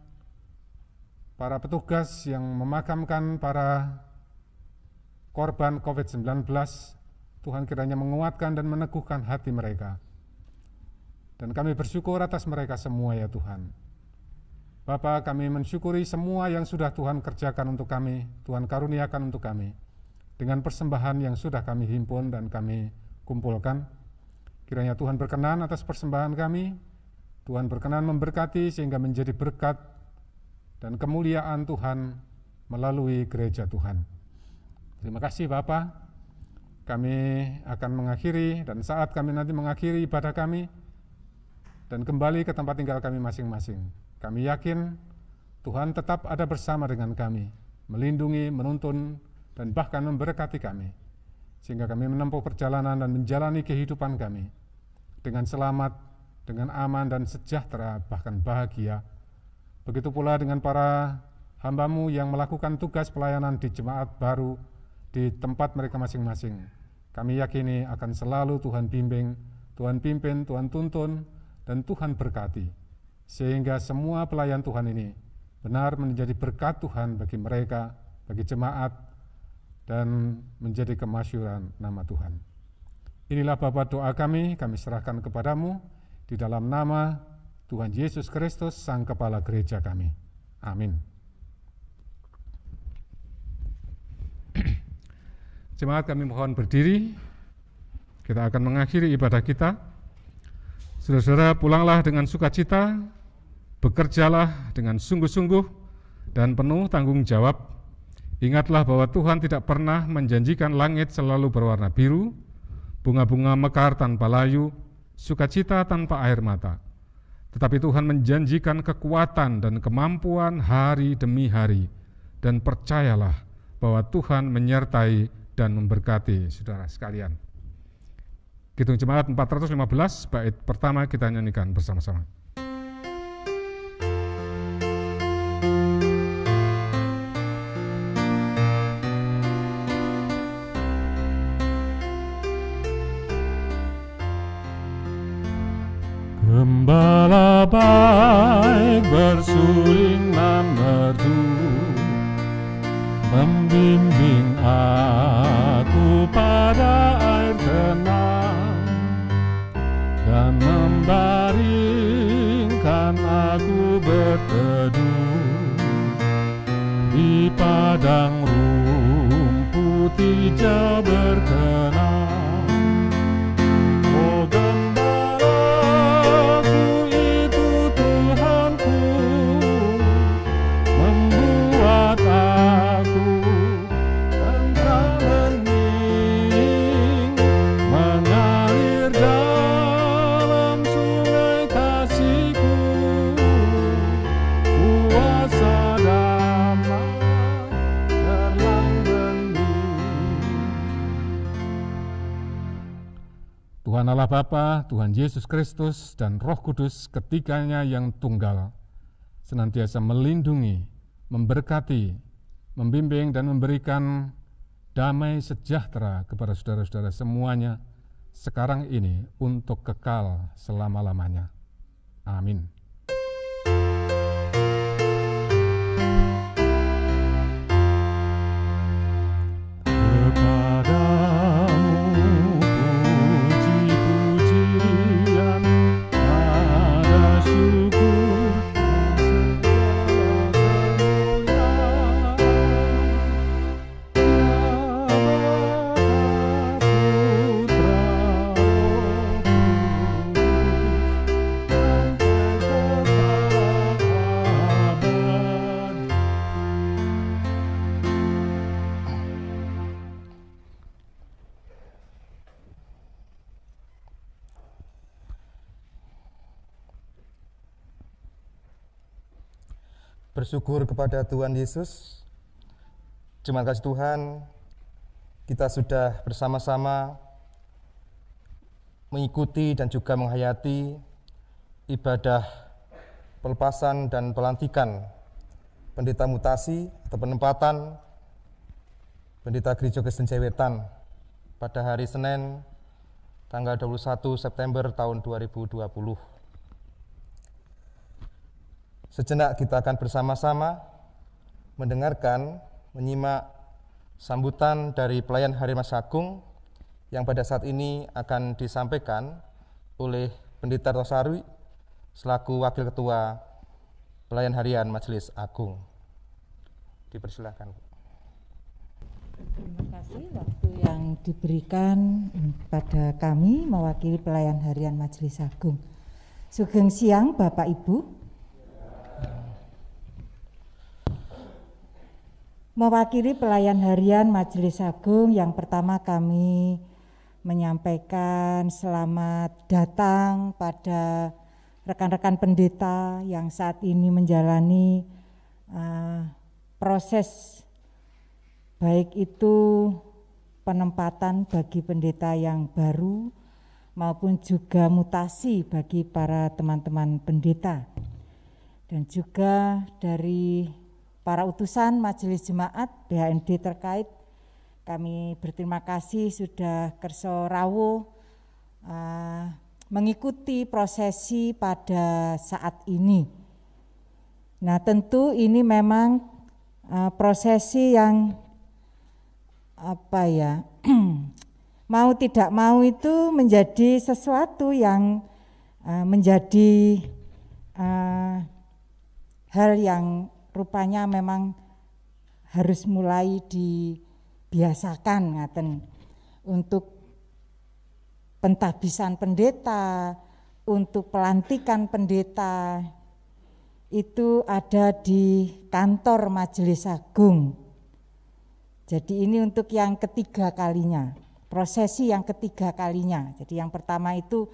para petugas yang memakamkan para korban COVID-19. Tuhan kiranya menguatkan dan meneguhkan hati mereka. Dan kami bersyukur atas mereka semua ya Tuhan. Bapa, kami mensyukuri semua yang sudah Tuhan kerjakan untuk kami, Tuhan karuniakan untuk kami. Dengan persembahan yang sudah kami himpun dan kami kumpulkan, kiranya Tuhan berkenan atas persembahan kami, Tuhan berkenan memberkati sehingga menjadi berkat dan kemuliaan Tuhan melalui gereja Tuhan. Terima kasih Bapa. Kami akan mengakhiri, dan saat kami nanti mengakhiri ibadah kami dan kembali ke tempat tinggal kami masing-masing, kami yakin Tuhan tetap ada bersama dengan kami, melindungi, menuntun, dan bahkan memberkati kami, sehingga kami menempuh perjalanan dan menjalani kehidupan kami dengan selamat, dengan aman dan sejahtera, bahkan bahagia. Begitu pula dengan para hamba-Mu yang melakukan tugas pelayanan di jemaat baru di tempat mereka masing-masing. Kami yakini akan selalu Tuhan bimbing, Tuhan pimpin, Tuhan tuntun, dan Tuhan berkati, sehingga semua pelayan Tuhan ini benar menjadi berkat Tuhan bagi mereka, bagi jemaat, dan menjadi kemasyhuran nama Tuhan. Inilah Bapa doa kami serahkan kepadamu di dalam nama Tuhan Yesus Kristus, Sang Kepala Gereja kami. Amin. Jemaat kami mohon berdiri. kita akan mengakhiri ibadah kita. Saudara-saudara, pulanglah dengan sukacita, bekerjalah dengan sungguh-sungguh dan penuh tanggung jawab. Ingatlah bahwa Tuhan tidak pernah menjanjikan langit selalu berwarna biru, bunga-bunga mekar tanpa layu, sukacita tanpa air mata. Tetapi Tuhan menjanjikan kekuatan dan kemampuan hari demi hari. Dan percayalah bahwa Tuhan menyertai dan memberkati saudara sekalian. Kidung Jemaat 415, bait pertama kita nyanyikan bersama-sama. Gembala baik bersuling nan merdu, membimbing aku pada air tenang, dan membaringkan aku berteduh di padang rumput hijau berkenang. Oh gembalaku itu Tuhanku, membuat aku tentram hening, mengalir dalam sungai kasih-Ku, kuasa damai terlang bening. Tuhan Allah Bapa, Tuhan Yesus Kristus, dan Roh Kudus ketiganya yang tunggal, senantiasa melindungi, memberkati, membimbing, dan memberikan damai sejahtera kepada saudara-saudara semuanya, sekarang ini untuk kekal selama-lamanya. Amin. Puji-pujian, ada syukur Bersyukur kepada Tuhan Yesus. Terima kasih Tuhan, kita sudah bersama-sama mengikuti dan juga menghayati ibadah pelepasan dan pelantikan pendeta mutasi atau penempatan pendeta Gereja Kristen Jawetan pada hari Senin tanggal 21 September tahun 2020. Sejenak kita akan bersama-sama mendengarkan, menyimak sambutan dari pelayan Harian Majelis Agung yang pada saat ini akan disampaikan oleh Pendeta Rosarwi selaku Wakil Ketua Pelayan Harian Majelis Agung. Dipersilakan. Terima kasih waktu yang diberikan pada kami mewakili Pelayan Harian Majelis Agung. Sugeng siang Bapak Ibu. Mewakili Pelayan Harian Majelis Agung, yang pertama kami menyampaikan selamat datang pada rekan-rekan pendeta yang saat ini menjalani proses baik itu penempatan bagi pendeta yang baru maupun juga mutasi bagi para teman-teman pendeta, dan juga dari para utusan Majelis Jemaat BHMD terkait. Kami berterima kasih sudah kerso rawuh mengikuti prosesi pada saat ini. Nah, tentu ini memang prosesi yang mau tidak mau itu menjadi sesuatu yang menjadi hal yang rupanya memang harus mulai dibiasakan ngaten untuk pentahbisan pendeta, untuk pelantikan pendeta, itu ada di kantor Majelis Agung. Jadi ini untuk yang ketiga kalinya, prosesi yang ketiga kalinya. Jadi yang pertama itu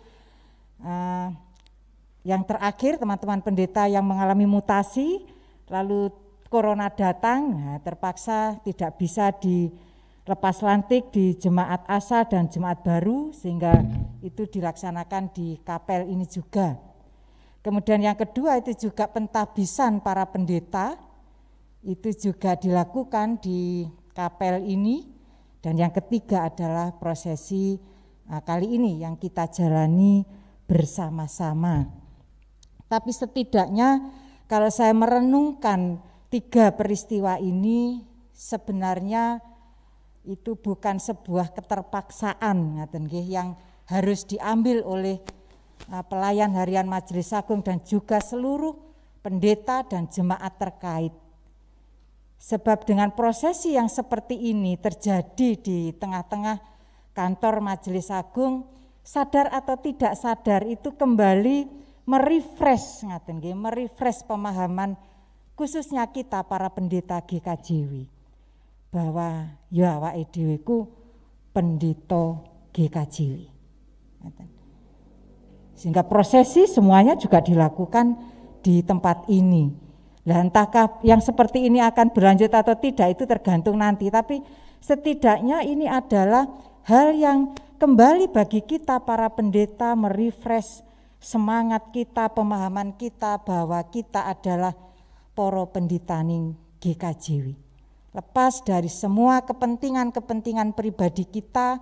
yang terakhir teman-teman pendeta yang mengalami mutasi, lalu corona datang, terpaksa tidak bisa dilepas lantik di jemaat asa dan jemaat baru, sehingga itu dilaksanakan di kapel ini juga. Kemudian yang kedua itu juga pentahbisan para pendeta, itu juga dilakukan di kapel ini. Dan yang ketiga adalah prosesi kali ini yang kita jalani bersama-sama. Tapi setidaknya kalau saya merenungkan 3 peristiwa ini, sebenarnya itu bukan sebuah keterpaksaan yang harus diambil oleh pelayan harian Majelis Agung dan juga seluruh pendeta dan jemaat terkait. Sebab dengan prosesi yang seperti ini terjadi di tengah-tengah kantor Majelis Agung, sadar atau tidak sadar itu kembali merefresh pemahaman khususnya kita para pendeta GKJW, bahwa ya awake dhewe ku pendeta GKJW. Sehingga prosesi semuanya juga dilakukan di tempat ini. Nah, entahkah yang seperti ini akan berlanjut atau tidak itu tergantung nanti, tapi setidaknya ini adalah hal yang kembali bagi kita para pendeta merefresh semangat kita, pemahaman kita bahwa kita adalah para pendetaning GKJW. Lepas dari semua kepentingan-kepentingan pribadi kita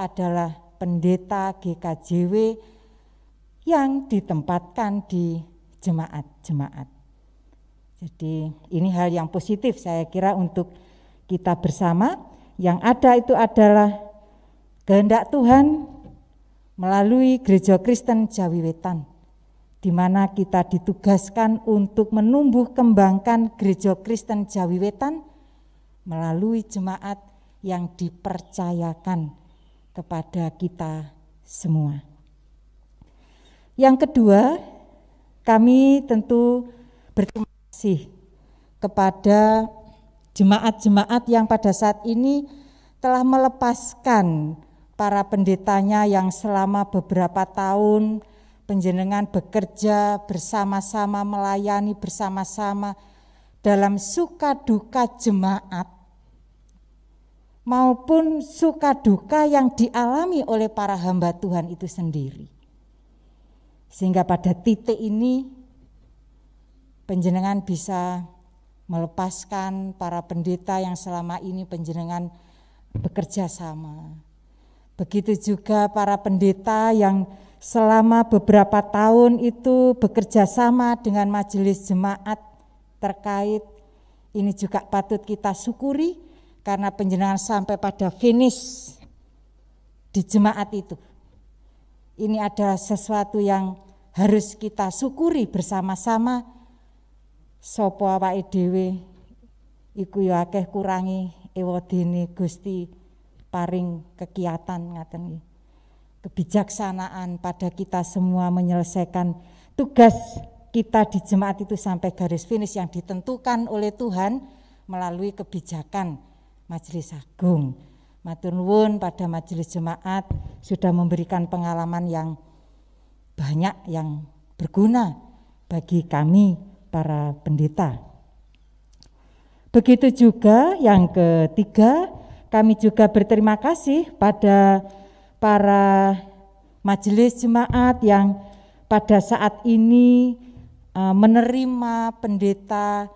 adalah pendeta GKJW yang ditempatkan di jemaat-jemaat. Jadi ini hal yang positif saya kira untuk kita bersama. Yang ada itu adalah kehendak Tuhan melalui Gereja Kristen Jawi Wetan, di mana kita ditugaskan untuk menumbuh kembangkan Gereja Kristen Jawi Wetan melalui jemaat yang dipercayakan kepada kita semua. Yang kedua, kami tentu berterima kasih kepada jemaat-jemaat yang pada saat ini telah melepaskan para pendetanya yang selama beberapa tahun panjenengan bekerja bersama-sama, melayani bersama-sama dalam suka duka jemaat maupun suka duka yang dialami oleh para hamba Tuhan itu sendiri. Sehingga pada titik ini panjenengan bisa melepaskan para pendeta yang selama ini panjenengan bekerja sama. Begitu juga para pendeta yang selama beberapa tahun itu bekerja sama dengan majelis jemaat terkait. Ini juga patut kita syukuri karena panjenengan sampai pada finish di jemaat itu. Ini adalah sesuatu yang harus kita syukuri bersama-sama. Sopo awake dhewe iku ya akeh kurangi ewadene Gusti paring kekiatan ngaten iki. Kebijaksanaan pada kita semua menyelesaikan tugas kita di jemaat itu sampai garis finish yang ditentukan oleh Tuhan melalui kebijakan Majelis Agung. Matur nuwun pada majelis jemaat sudah memberikan pengalaman yang banyak yang berguna bagi kami para pendeta. Begitu juga yang ketiga, kami juga berterima kasih pada para majelis jemaat yang pada saat ini menerima pendeta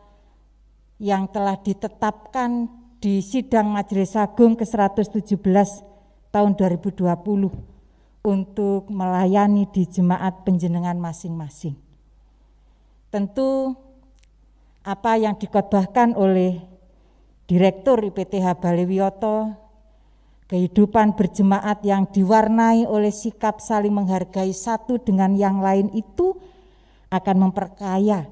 yang telah ditetapkan di sidang Majelis Agung ke-117 tahun 2020 untuk melayani di jemaat panjenengan masing-masing. Tentu apa yang dikhotbahkan oleh Direktur IPTH Balewiyoto, kehidupan berjemaat yang diwarnai oleh sikap saling menghargai satu dengan yang lain itu akan memperkaya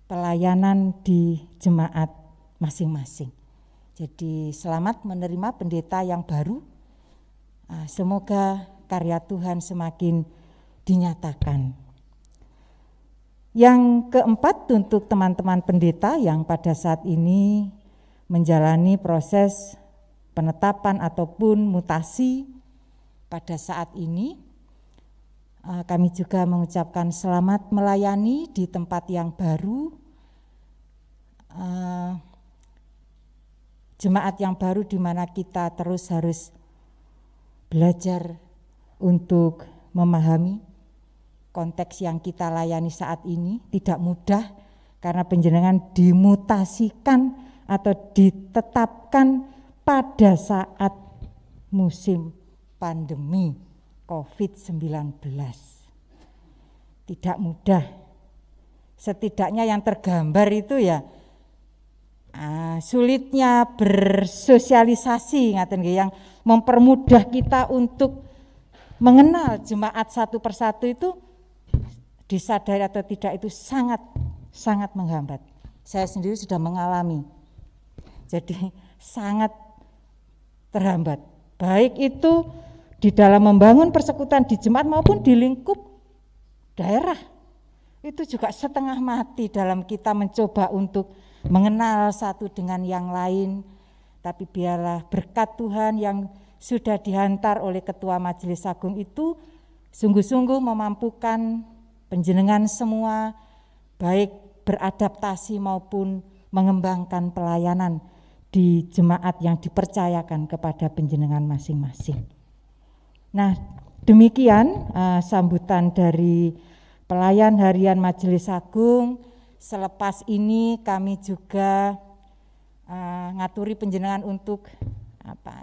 pelayanan di jemaat masing-masing. Jadi selamat menerima pendeta yang baru. Semoga karya Tuhan semakin dinyatakan. Yang keempat, untuk teman-teman pendeta yang pada saat ini menjalani proses penetapan ataupun mutasi pada saat ini, kami juga mengucapkan selamat melayani di tempat yang baru, jemaat yang baru di mana kita terus harus belajar untuk memahami konteks yang kita layani saat ini. Tidak mudah karena panjenengan dimutasikan atau ditetapkan pada saat musim pandemi COVID-19. Tidak mudah. Setidaknya yang tergambar itu ya sulitnya bersosialisasi, ngaten nggih, yang mempermudah kita untuk mengenal jemaat satu persatu itu, disadari atau tidak itu sangat menghambat. Saya sendiri sudah mengalami, jadi sangat terhambat. Baik itu di dalam membangun persekutuan di jemaat maupun di lingkup daerah. Itu juga setengah mati dalam kita mencoba untuk mengenal satu dengan yang lain. Tapi biarlah berkat Tuhan yang sudah dihantar oleh Ketua Majelis Agung itu sungguh-sungguh memampukan panjenengan semua baik beradaptasi maupun mengembangkan pelayanan di jemaat yang dipercayakan kepada panjenengan masing-masing. Nah, demikian sambutan dari pelayan harian Majelis Agung. Selepas ini kami juga ngaturi panjenengan untuk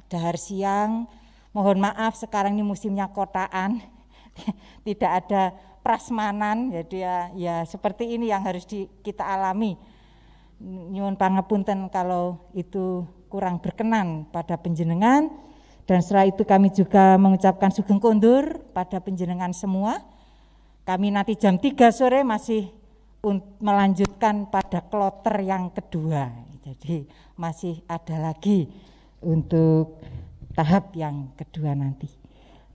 dahar siang. Mohon maaf sekarang ini musimnya kotaan, tidak ada prasmanan, jadi ya seperti ini yang harus kita alami. Nyuwun pangapunten kalau itu kurang berkenan pada panjenengan. Dan setelah itu kami juga mengucapkan sugeng kondur pada panjenengan semua. Kami nanti jam 3 sore masih melanjutkan pada kloter yang kedua. Jadi masih ada lagi untuk tahap yang kedua nanti.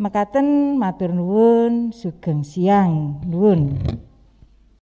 Mekaten matur nuwun, sugeng siang nuwun.